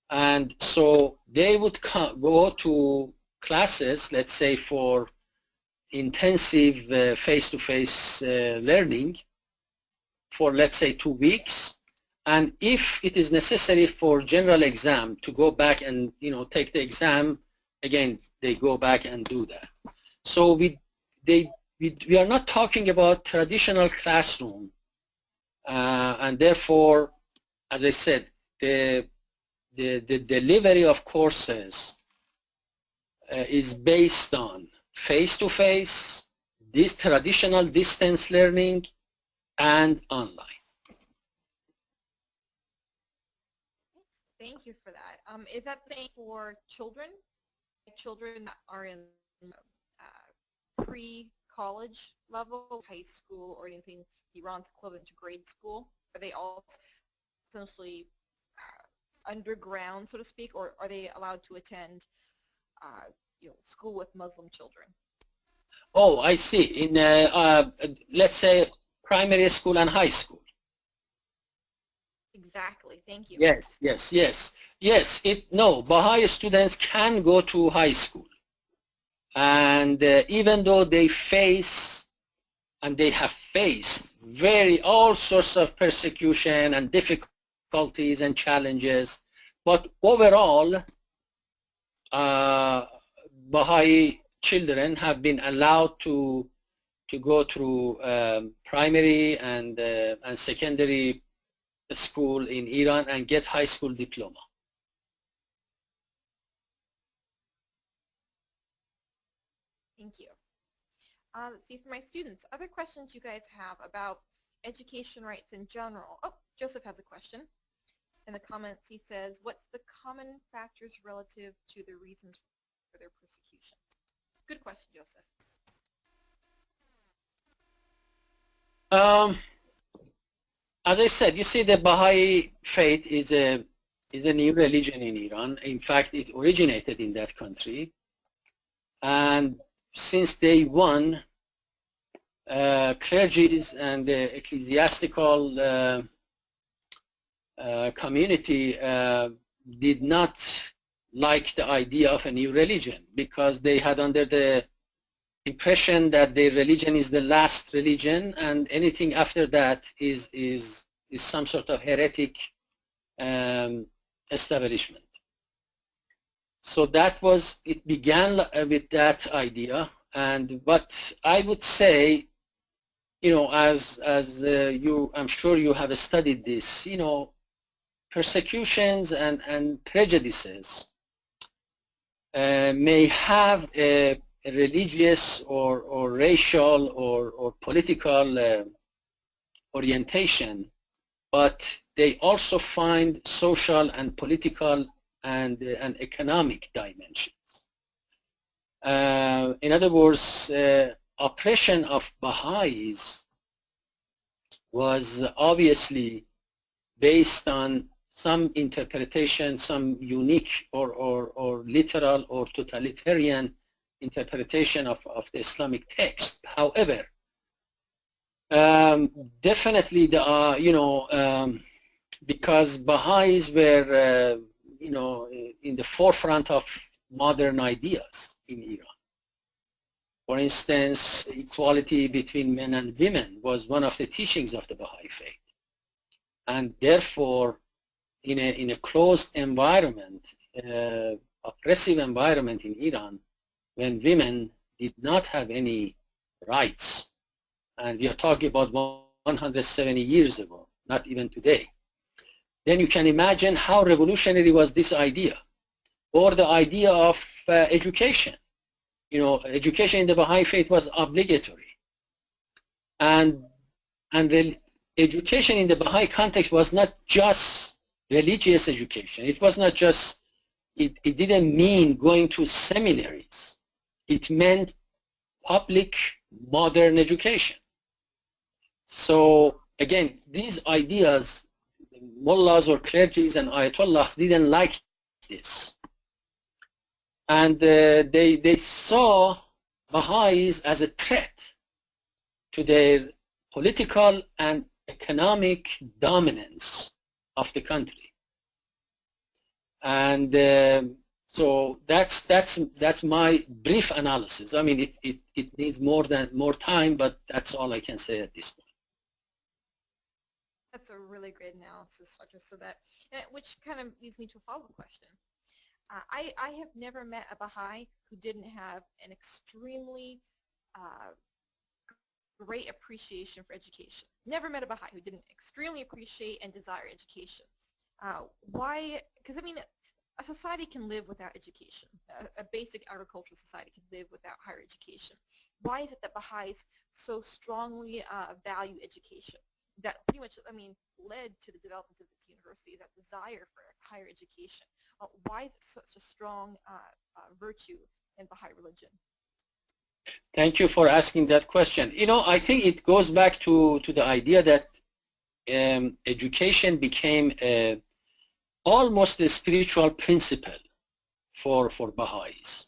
And so they would go to classes, let's say for intensive face-to-face learning for, let's say, 2 weeks. And if it is necessary for general exam to go back and take the exam, again, they go back and do that. So we are not talking about traditional classroom, and therefore, as I said, the delivery of courses is based on face-to-face, this traditional distance learning, and online. Thank you for that. Is that the same for children that are in pre-college level, high school, or anything Iran's equivalent to grade school? Are they all essentially underground, so to speak, or are they allowed to attend school with Muslim children? Oh, I see. In let's say primary school and high school. Exactly. Thank you. Yes, yes, yes, yes. No, Baha'i students can go to high school, and even though they face and they have faced all sorts of persecution and difficulties and challenges, but overall, Baha'i children have been allowed to go through primary and secondary school in Iran and get high school diploma. Thank you. Let's see, for my students, other questions you guys have about education rights in general. Oh, Joseph has a question. In the comments, he says, what's the common factors relative to the reasons for their persecution? Good question, Joseph. As I said, you see, the Baha'i faith is a new religion in Iran. In fact, it originated in that country. And since day one, clergies and the ecclesiastical community did not like the idea of a new religion, because they had under the impression that their religion is the last religion, and anything after that is some sort of heretic establishment. So it began with that idea. And but I would say, as I'm sure you have studied this, persecutions and prejudices may have a religious or racial or political orientation, but they also find social and political and economic dimensions. In other words, oppression of Baha'is was obviously based on some interpretation, some unique or literal or totalitarian interpretation of the Islamic text. However, definitely because Baha'is were in the forefront of modern ideas in Iran. For instance, equality between men and women was one of the teachings of the Baha'i faith. And therefore, in a closed environment, oppressive environment in Iran, when women did not have any rights, and we are talking about 170 years ago, not even today, then you can imagine how revolutionary was this idea, or the idea of education. Education in the Baha'i faith was obligatory, and the education in the Baha'i context was not just religious education. It was not just, it didn't mean going to seminaries. It meant public modern education. So again, these ideas, mullahs or clergies and ayatollahs didn't like this. And they saw Baha'is as a threat to their political and economic dominance of the country. And so that's my brief analysis. I mean, it needs more time, but that's all I can say at this point. That's a really great analysis, Dr. Sabet, which kind of leads me to a follow-up question. I have never met a Baha'i who didn't have an extremely great appreciation for education. Never met a Baha'i who didn't extremely appreciate and desire education. Why? Because I mean, a society can live without education. A basic agricultural society can live without higher education. Why is it that Baha'is so strongly value education? That pretty much, I mean, led to the development of this university, that desire for higher education. Why is it such a strong virtue in Baha'i religion? Thank you for asking that question. I think it goes back to the idea that education became almost a spiritual principle for Baha'is.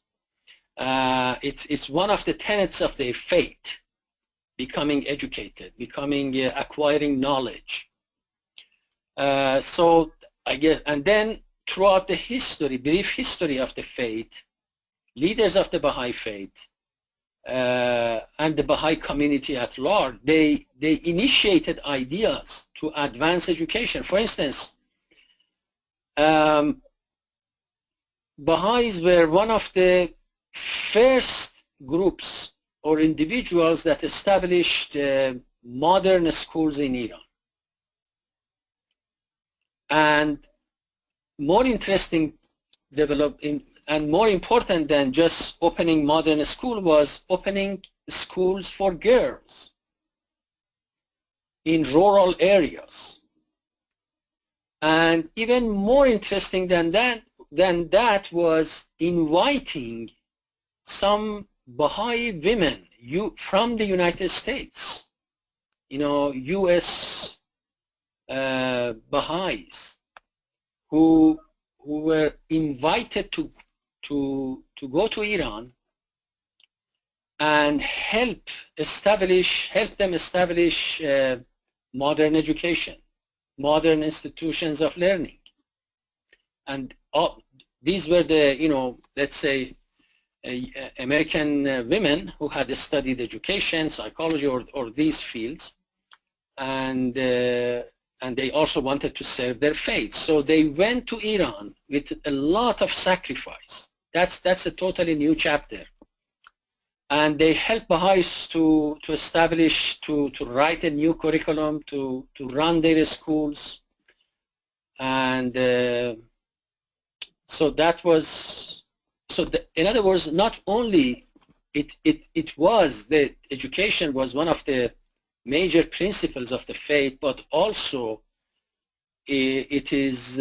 It's one of the tenets of their faith, becoming educated, acquiring knowledge. So I guess, and then throughout the history, brief history of the faith, leaders of the Baha'i faith and the Baha'i community at large, they initiated ideas to advance education. For instance, Baha'is were one of the first groups or individuals that established modern schools in Iran. And more interesting and more important than just opening modern school was opening schools for girls in rural areas. And even more interesting than that was inviting some Baha'i women from the United States, U.S. Baha'is who were invited to go to Iran and help them establish modern education, modern institutions of learning. And these were the, let's say, American women who had studied education, psychology, or these fields, and they also wanted to serve their faith. So they went to Iran with a lot of sacrifice. That's a totally new chapter. And they helped Baha'is to establish, to write a new curriculum, to run their schools. And so that was, in other words, not only it was, the education was one of the major principles of the faith, but also it is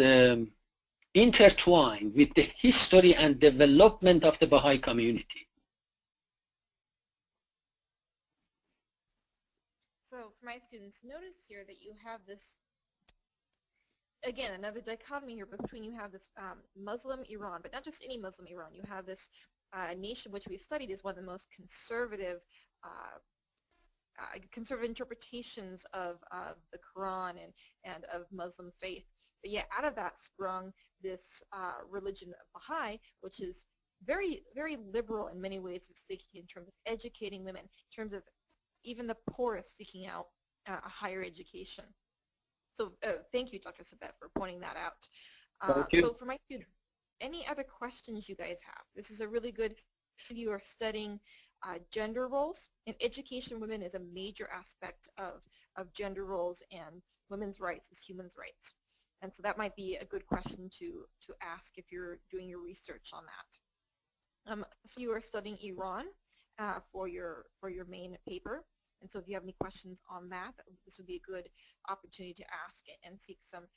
intertwined with the history and development of the Baha'i community. So for my students, notice here that you have this, again, another dichotomy here between, you have this Muslim Iran, but not just any Muslim Iran. You have this nation which we've studied is one of the most conservative interpretations of the Quran and of Muslim faith. But yet out of that sprung this religion of Baha'i, which is very, very liberal in many ways, in terms of educating women, in terms of even the poorest seeking out a higher education. So thank you, Dr. Sabet, for pointing that out. Thank you. So for my students, any other questions you guys have? This is a really good, if you are studying gender roles, and education women is a major aspect of gender roles and women's rights as human rights. And so that might be a good question to ask if you're doing your research on that. So you are studying Iran for your main paper. And so if you have any questions on that, this would be a good opportunity to ask and seek some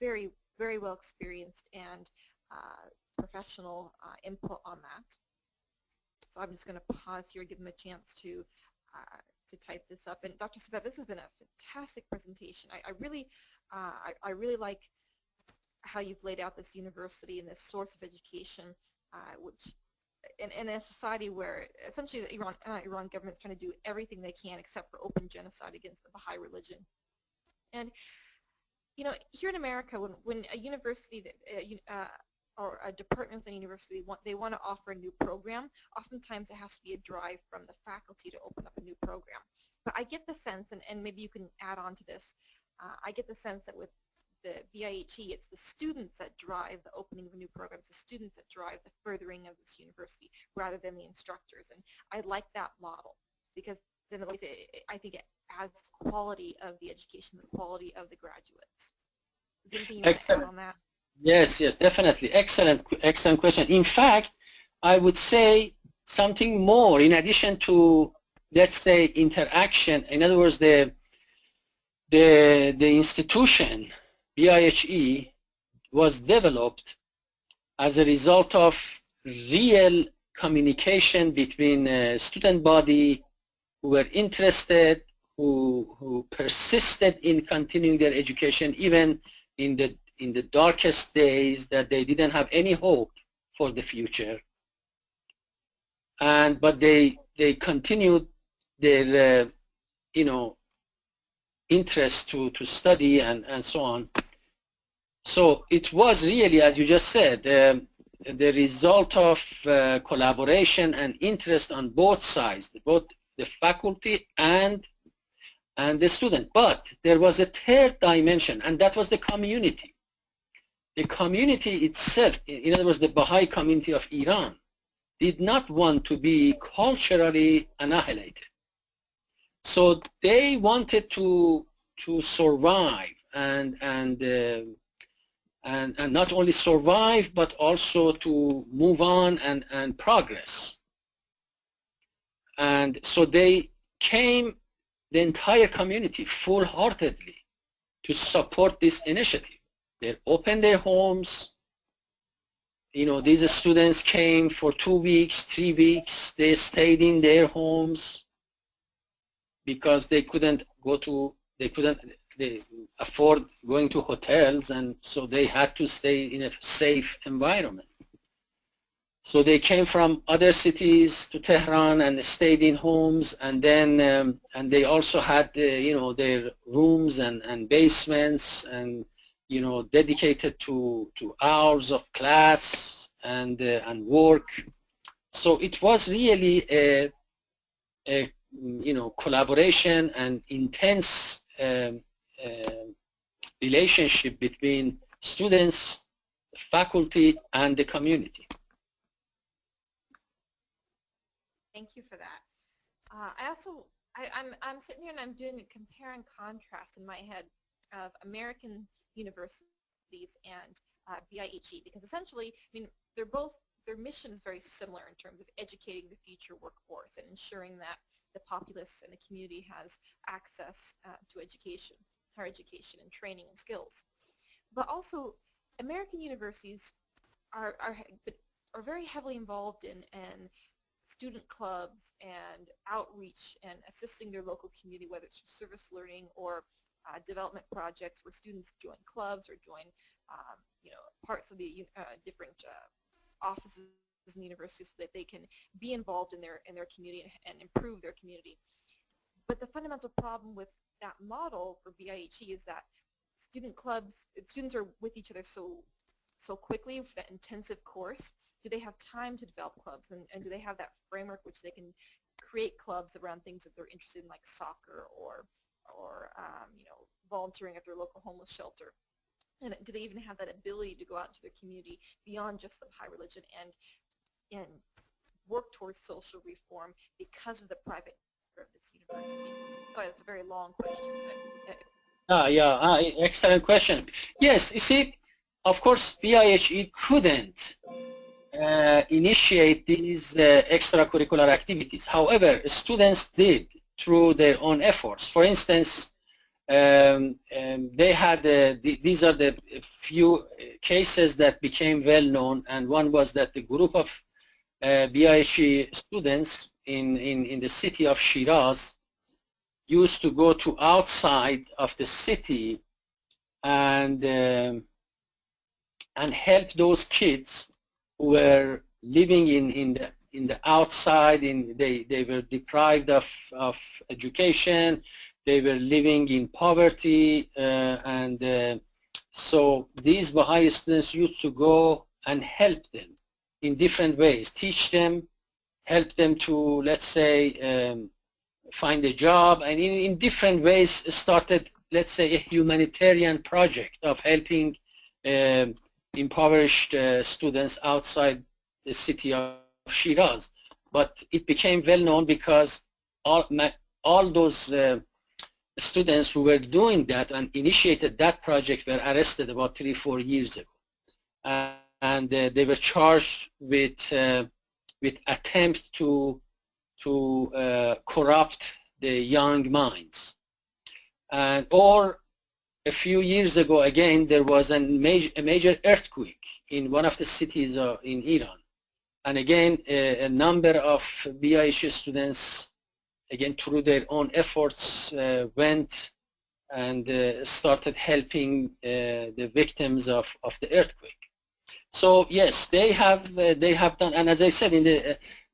very, very well experienced and professional input on that. So I'm just going to pause here, give them a chance to type this up. And Dr. Sabet, this has been a fantastic presentation. I really like how you've laid out this university and this source of education, which in a society where essentially the Iran government is trying to do everything they can except for open genocide against the Baha'i religion. And here in America, when a university or a department within a university they want to offer a new program, oftentimes it has to be a drive from the faculty to open up a new program. But I get the sense, and maybe you can add on to this, I get the sense that with the BIHE, it's the students that drive the opening of a new program. It's the students that drive the furthering of this university rather than the instructors. And I like that model because then I think it adds quality of the education, the quality of the graduates. Is there anything you want to add on that? Yes, definitely. Excellent question. In fact, I would say something more in addition to, let's say, interaction. In other words, the institution, BIHE, was developed as a result of real communication between student body who were interested, who persisted in continuing their education even in the darkest days that they didn't have any hope for the future. but they continued their interest to study and so on. So it was really, as you just said, the result of collaboration and interest on both sides, both the faculty and the student. But there was a third dimension, and that was the community. The community itself, in other words, the Baha'i community of Iran, did not want to be culturally annihilated. So they wanted to survive and not only survive, but also to move on and progress. And so they came, the entire community, full-heartedly to support this initiative. They opened their homes. These students came for 2 weeks, 3 weeks. They stayed in their homes because they couldn't afford going to hotels, and so they had to stay in a safe environment. So they came from other cities to Tehran and stayed in homes, and then and they also had their rooms and basements, and dedicated to hours of class and work. So it was really a collaboration and intense relationship between students, faculty, and the community. Thank you for that. I'm sitting here and I'm doing a compare and contrast in my head of American universities and BIHE, because essentially, their mission is very similar in terms of educating the future workforce and ensuring that the populace and the community has access to education, higher education and training and skills. But also, American universities are very heavily involved in student clubs and outreach and assisting their local community, whether it's through service learning or development projects where students join clubs or join parts of the different offices in the university so that they can be involved in their community and improve their community. But the fundamental problem with that model for BIHE is that students are with each other so quickly with that intensive course. Do they have time to develop clubs, and do they have that framework which they can create clubs around things that they're interested in, like soccer or volunteering at their local homeless shelter? And do they even have that ability to go out into their community beyond just the high religion and work towards social reform because of the private nature of this university? Sorry, that's a very long question. Excellent question. Yes, you see, of course, BIHE couldn't initiate these extracurricular activities. However, students did through their own efforts. For instance, they had these are the few cases that became well known, and one was that the group of BIHE students in the city of Shiraz used to go to outside of the city and help those kids who were living in the outside. They were deprived of education. They were living in poverty, so these Baha'i students used to go and help them in different ways, teach them, help them to, let's say, find a job, and in different ways started, let's say, a humanitarian project of helping impoverished students outside the city of Shiraz. But it became well known because all those students who were doing that and initiated that project were arrested about 3-4 years ago, and they were charged with attempt to corrupt the young minds. Or a few years ago, again, there was a major earthquake in one of the cities in Iran, and again, a number of BIHE students, again through their own efforts, went and started helping the victims of the earthquake. So yes, they have done, and as I said,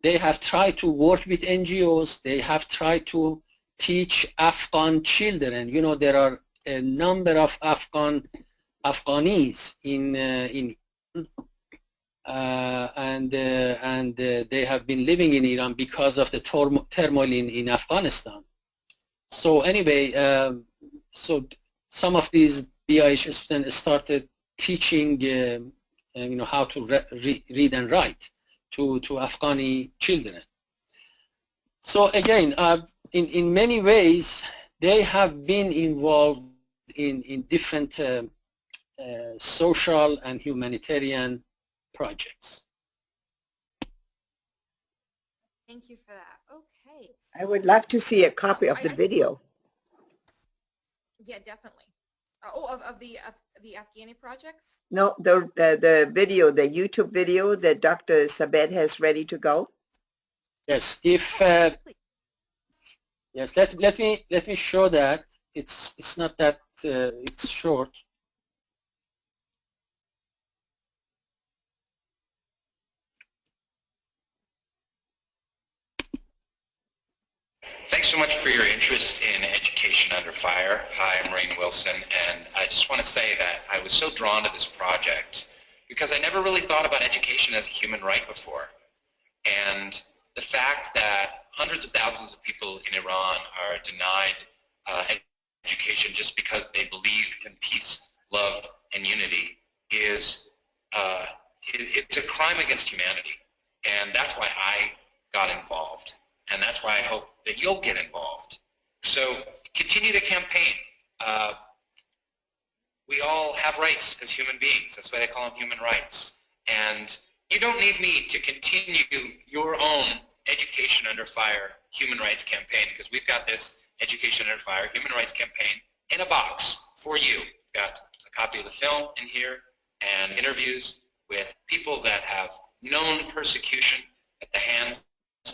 they have tried to work with NGOs. They have tried to teach Afghan children. You know, there are a number of Afghanis in and they have been living in Iran because of the turmoil in Afghanistan. So anyway, so some of these BIH students started teaching, you know, how to read and write to Afghani children. So again, in many ways, they have been involved in different social and humanitarian projects. Thank you for that. Okay. I would love to see a copy of the video. Yeah, definitely. Of the Afghani projects? No, the video, the YouTube video that Dr. Sabet has ready to go. Yes, if yes, let me show that. It's not that it's short. Thanks so much for your interest in Education Under Fire. Hi, I'm Rainn Wilson, and I just want to say that I was so drawn to this project because I never really thought about education as a human right before. And the fact that hundreds of thousands of people in Iran are denied education just because they believe in peace, love, and unity is it's a crime against humanity. And that's why I got involved. And that's why I hope that you'll get involved. So continue the campaign. We all have rights as human beings. That's why they call them human rights. And you don't need me to continue your own Education Under Fire human rights campaign, because we've got this Education Under Fire human rights campaign in a box for you. We've got a copy of the film in here and interviews with people that have known persecution at the hands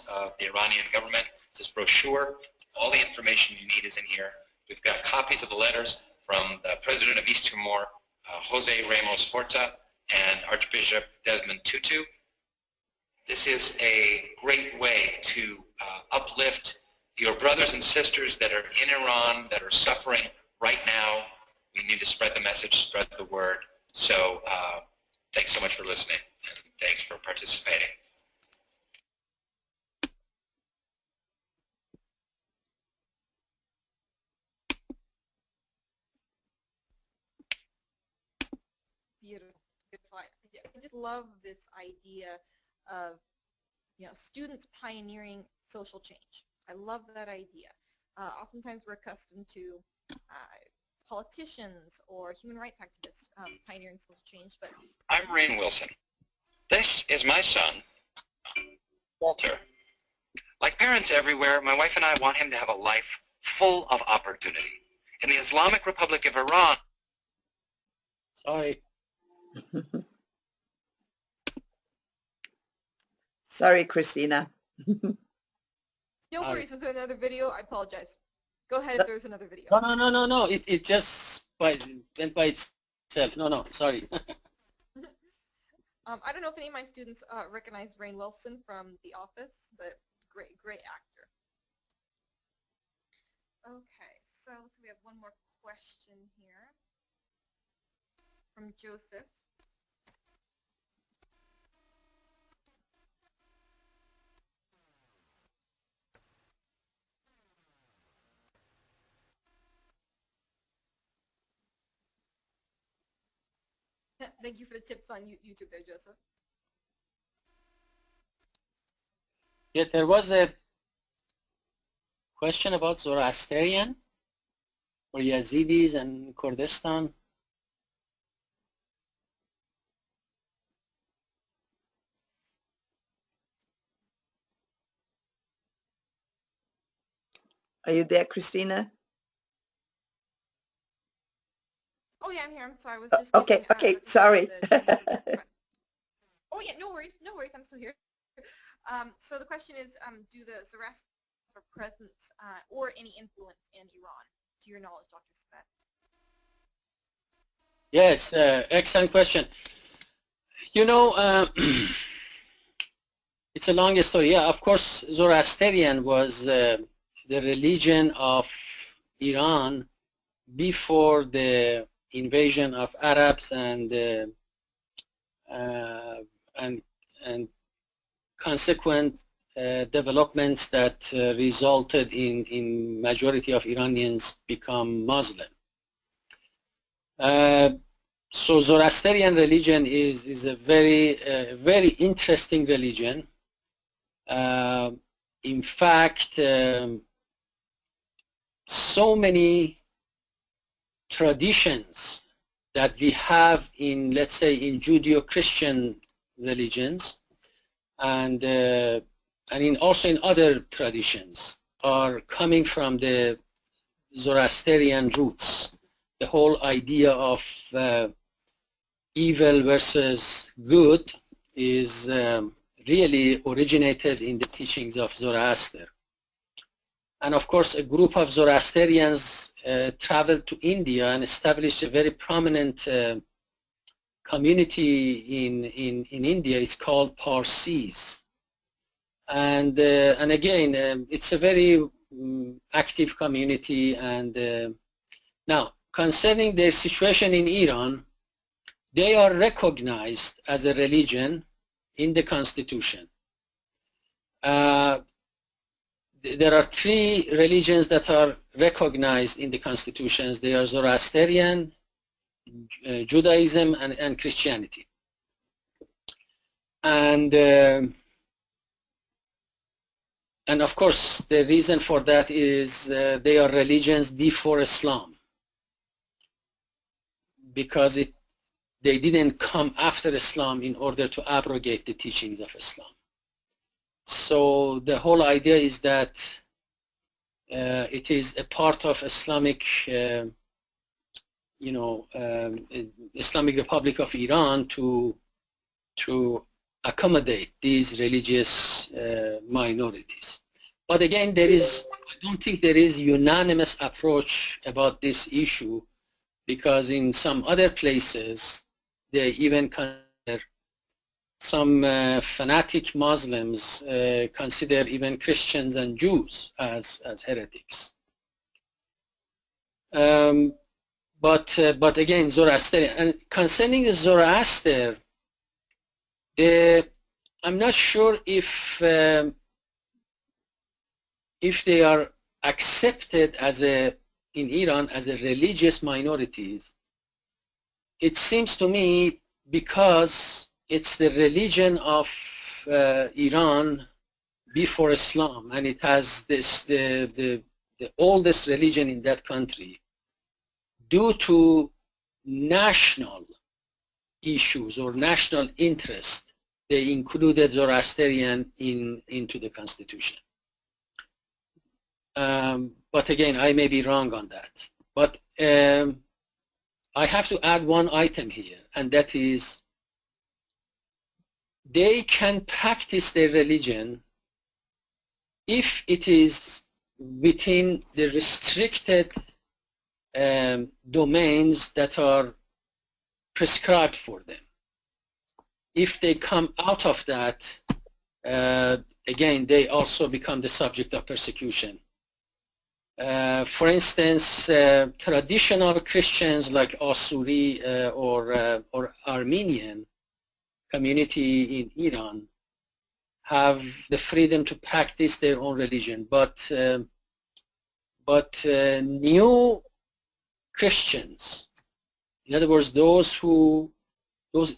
of the Iranian government. This brochure, all the information you need is in here. We've got copies of the letters from the President of East Timor, Jose Ramos Horta, and Archbishop Desmond Tutu. This is a great way to uplift your brothers and sisters that are in Iran, that are suffering right now. We need to spread the message, spread the word. So thanks so much for listening, and thanks for participating. Beautiful. I just love this idea of, you know, students pioneering social change. I love that idea. Oftentimes we're accustomed to politicians or human rights activists pioneering social change, but I'm Rainn Wilson. This is my son, Walter. Like parents everywhere, my wife and I want him to have a life full of opportunity. In the Islamic Republic of Iran, Sorry. Sorry, Christina. no worries. Was there another video? I apologize. Go ahead if there's another video. No. It just went by itself. No. Sorry. I don't know if any of my students recognize Rainn Wilson from The Office, but great actor. Okay, so let's see, we have one more question here from Joseph. Thank you for the tips on YouTube there, Joseph. Yeah, there was a question about Zoroastrian or Yazidis and Kurdistan. Are you there, Christina? Oh yeah, I'm here. I'm sorry. I was just okay, sorry. Oh yeah, no worries, I'm still here. So the question is, do the Zoroastrians have a presence or any influence in Iran, to your knowledge, Dr. Sabet? Yes, excellent question. You know, It's a long story. Yeah, of course, Zoroastrian was the religion of Iran before the invasion of Arabs uh, and and consequent developments that resulted in majority of Iranians become Muslim. So Zoroastrian religion is a very interesting religion. In fact, so many traditions that we have in, let's say, in Judeo-Christian religions and also in other traditions are coming from the Zoroastrian roots. The whole idea of evil versus good is really originated in the teachings of Zoroaster. And of course, a group of Zoroastrians traveled to India and established a very prominent community in India. It's called Parsis. And again, it's a very active community. And now, concerning their situation in Iran, they are recognized as a religion in the constitution. There are three religions that are recognized in the constitutions. They are Zoroastrian, Judaism, and Christianity. And of course, the reason for that is they are religions before Islam, because they didn't come after Islam in order to abrogate the teachings of Islam. So the whole idea is that it is a part of Islamic, Islamic Republic of Iran to accommodate these religious minorities. But again, I don't think there is unanimous approach about this issue, because in some other places they even consider, some fanatic Muslims consider even Christians and Jews as heretics. But again, Zoroaster, and concerning Zoroaster, I'm not sure if they are accepted in Iran as a religious minorities. It seems to me because it's the religion of Iran before Islam, and it has the oldest religion in that country. Due to national issues or national interest, they included Zoroastrian into the constitution. But again, I may be wrong on that. But I have to add one item here, and that is they can practice their religion if it is within the restricted domains that are prescribed for them. If they come out of that, again, they also become the subject of persecution. For instance, traditional Christians like Asuri or Armenian community in Iran have the freedom to practice their own religion, but new Christians, in other words, those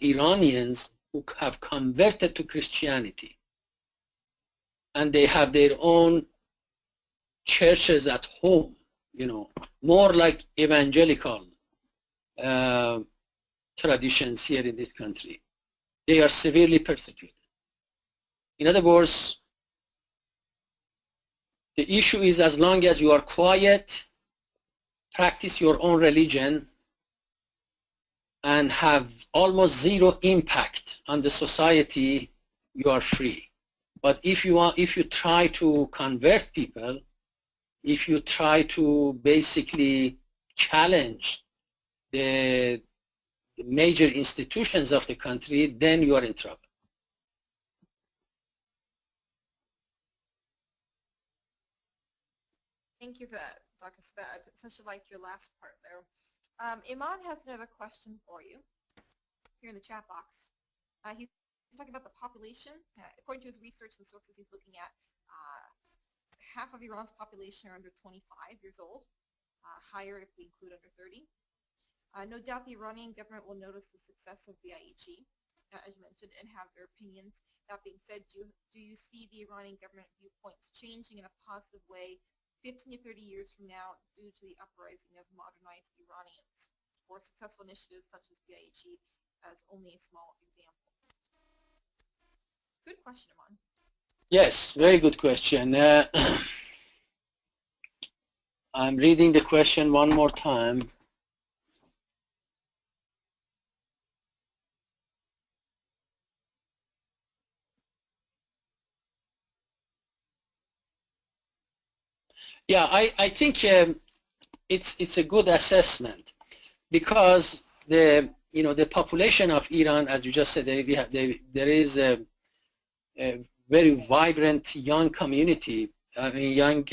Iranians who have converted to Christianity, and they have their own churches at home, more like evangelical traditions here in this country, they are severely persecuted. In other words, the issue is, as long as you are quiet, practice your own religion, and have almost zero impact on the society, you are free. But if you try to convert people, if you try to basically challenge the major institutions of the country, then you are in trouble. Thank you for that, Dr. Sabet. Especially like your last part there. Iman has another question for you here in the chat box. He's talking about the population. According to his research and sources he's looking at, half of Iran's population are under 25 years old, higher if we include under 30. No doubt the Iranian government will notice the success of BIHE, as you mentioned, and have their opinions. That being said, do you see the Iranian government viewpoints changing in a positive way 15 to 30 years from now due to the uprising of modernized Iranians, or successful initiatives such as BIHE as only a small example? Good question, Iman. Yes, very good question. I'm reading the question one more time. Yeah, I think it's a good assessment, because the population of Iran, as you just said, there is a very vibrant young community, a young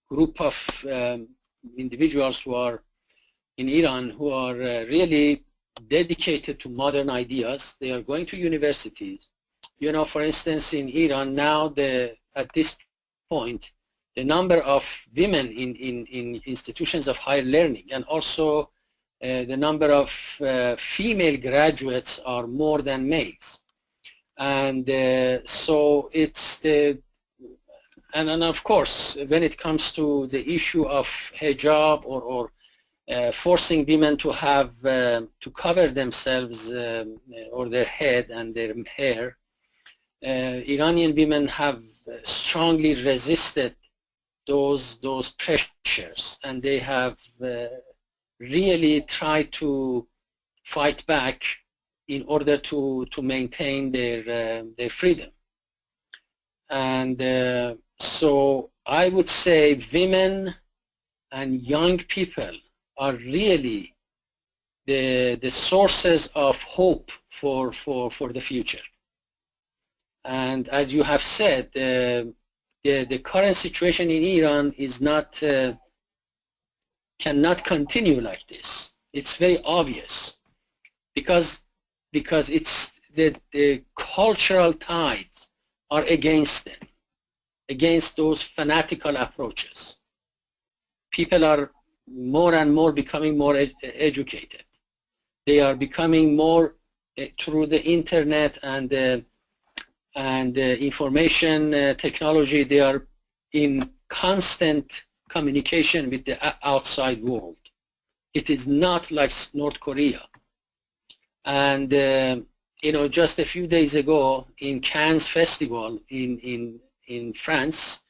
group of individuals who are in Iran who are really dedicated to modern ideas. They are going to universities. For instance, in Iran now, at this point, the number of women in institutions of higher learning, and also the number of female graduates are more than males. And so it's and of course, when it comes to the issue of hijab or forcing women to have to cover themselves or their head and their hair, Iranian women have strongly resisted those pressures, and they have really tried to fight back in order to maintain their freedom. And so I would say women and young people are really the sources of hope for the future. And as you have said, the current situation in Iran is not cannot continue like this. It's very obvious, because it's the cultural tides are against them, against those fanatical approaches. People are more and more becoming more educated. They are becoming more through the internet and information technology. They are in constant communication with the outside world. It is not like North Korea. And just a few days ago in Cannes Festival in France,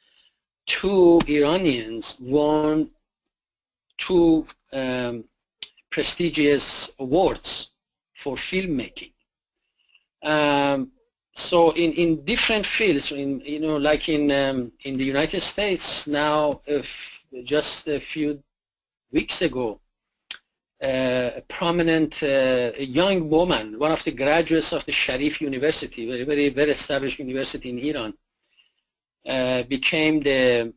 2 Iranians won 2 prestigious awards for filmmaking. So in different fields, like in the United States now, just a few weeks ago, a prominent young woman, one of the graduates of the Sharif University, very, very well established university in Iran, became the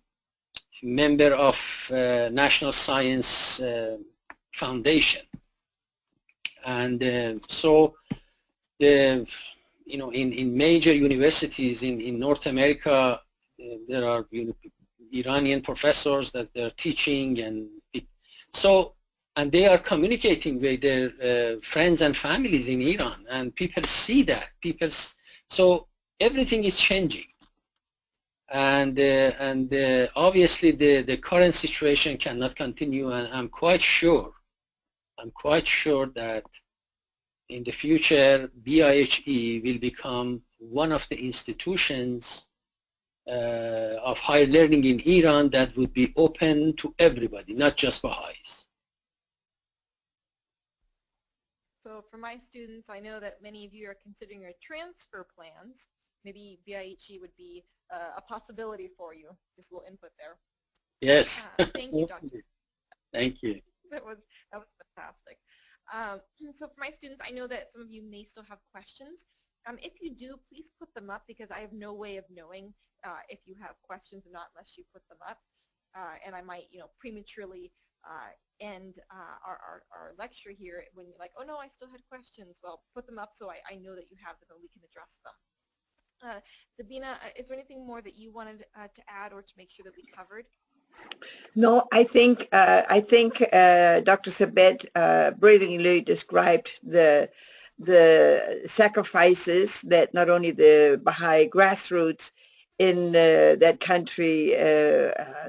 member of National Science Foundation. And so in major universities in North America, there are Iranian professors that they're teaching, and they are communicating with their friends and families in Iran, and people see that. So everything is changing, and obviously the current situation cannot continue, and I'm quite sure that in the future, BIHE will become one of the institutions of higher learning in Iran that would be open to everybody, not just Baha'is. So for my students, I know that many of you are considering your transfer plans. Maybe BIHE would be a possibility for you. Just a little input there. Yes. Thank you, Dr. Thank you. That was fantastic. So for my students, I know that some of you may still have questions. If you do, please put them up, because I have no way of knowing if you have questions or not unless you put them up. and I might, prematurely end our lecture here when you're like, oh no, I still had questions. Well, put them up so I know that you have them and we can address them. Sabina, is there anything more that you wanted to add or to make sure that we covered? No, I think Dr. Sabet brilliantly described the sacrifices that not only the Baha'i grassroots in that country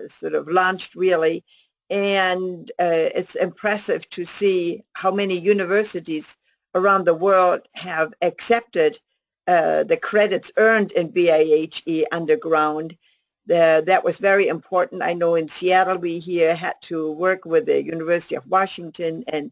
sort of launched really, and it's impressive to see how many universities around the world have accepted the credits earned in BIHE underground. That was very important. I know in Seattle we here had to work with the University of Washington and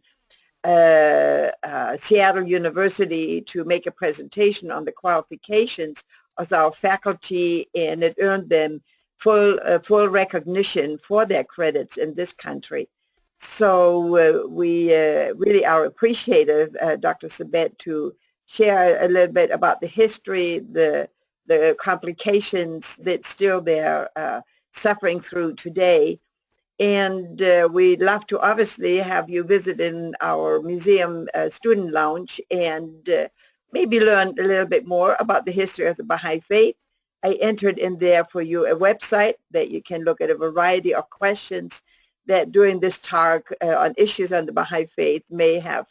Seattle University to make a presentation on the qualifications of our faculty, and it earned them full recognition for their credits in this country. So we really are appreciative, Dr. Sabet, to share a little bit about the history, the complications that still they're suffering through today. And we'd love to obviously have you visit in our museum student lounge and maybe learn a little bit more about the history of the Baha'i Faith. I entered in there for you a website that you can look at a variety of questions that during this talk on issues on the Baha'i Faith may have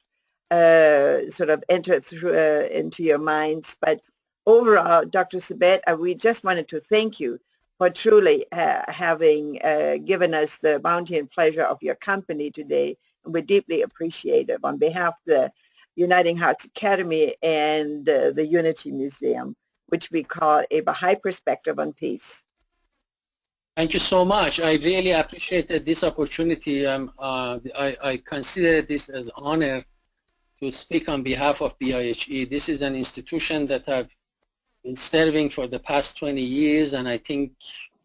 sort of entered through into your minds. But overall, Dr. Sabet, we just wanted to thank you for truly having given us the bounty and pleasure of your company today. And we're deeply appreciative on behalf of the Uniting Hearts Academy and the Unity Museum, which we call a Baha'i Perspective on Peace. Thank you so much. I really appreciated this opportunity. I consider this as honor to speak on behalf of BIHE. This is an institution that I've been serving for the past 20 years, and I think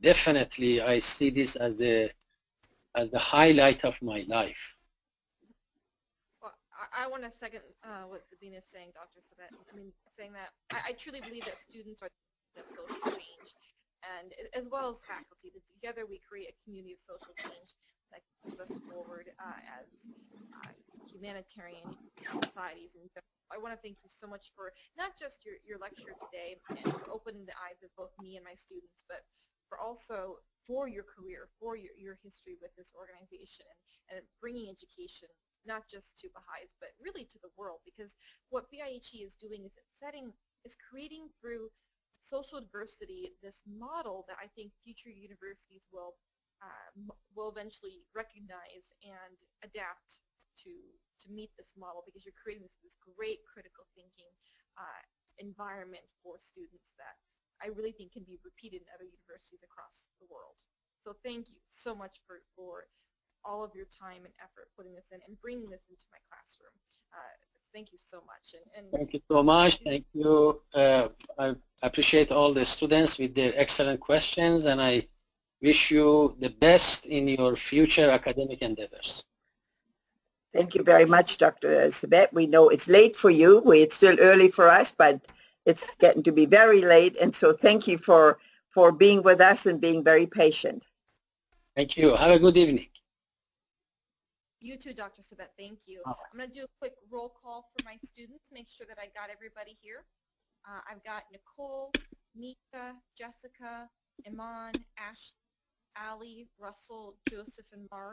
definitely I see this as the highlight of my life. Well, I want to second what Sabina is saying, Dr. Sabet. I mean, saying that I truly believe that students are the social change, and as well as faculty, that together we create a community of social change that moves us forward as humanitarian societies. And I want to thank you so much for not just your lecture today and for opening the eyes of both me and my students, but for also for your career, for your history with this organization and bringing education not just to Baha'is, but really to the world. Because what BIHE is doing is is creating through social diversity this model that I think future universities will eventually recognize and adapt to meet this model, because you're creating this great critical thinking environment for students that I really think can be repeated in other universities across the world. So thank you so much for all of your time and effort putting this in and bringing this into my classroom. Thank you so much. And thank you so much. Thank you. I appreciate all the students with their excellent questions, and I wish you the best in your future academic endeavors. Thank you very much, Dr. Sabet. We know it's late for you. It's still early for us, but it's getting to be very late. And so thank you for being with us and being very patient. Thank you. Have a good evening. You too, Dr. Sabet. Thank you. I'm going to do a quick roll call for my students, make sure that I got everybody here. I've got Nicole, Mika, Jessica, Iman, Ash, Ali, Russell, Joseph, and Mari.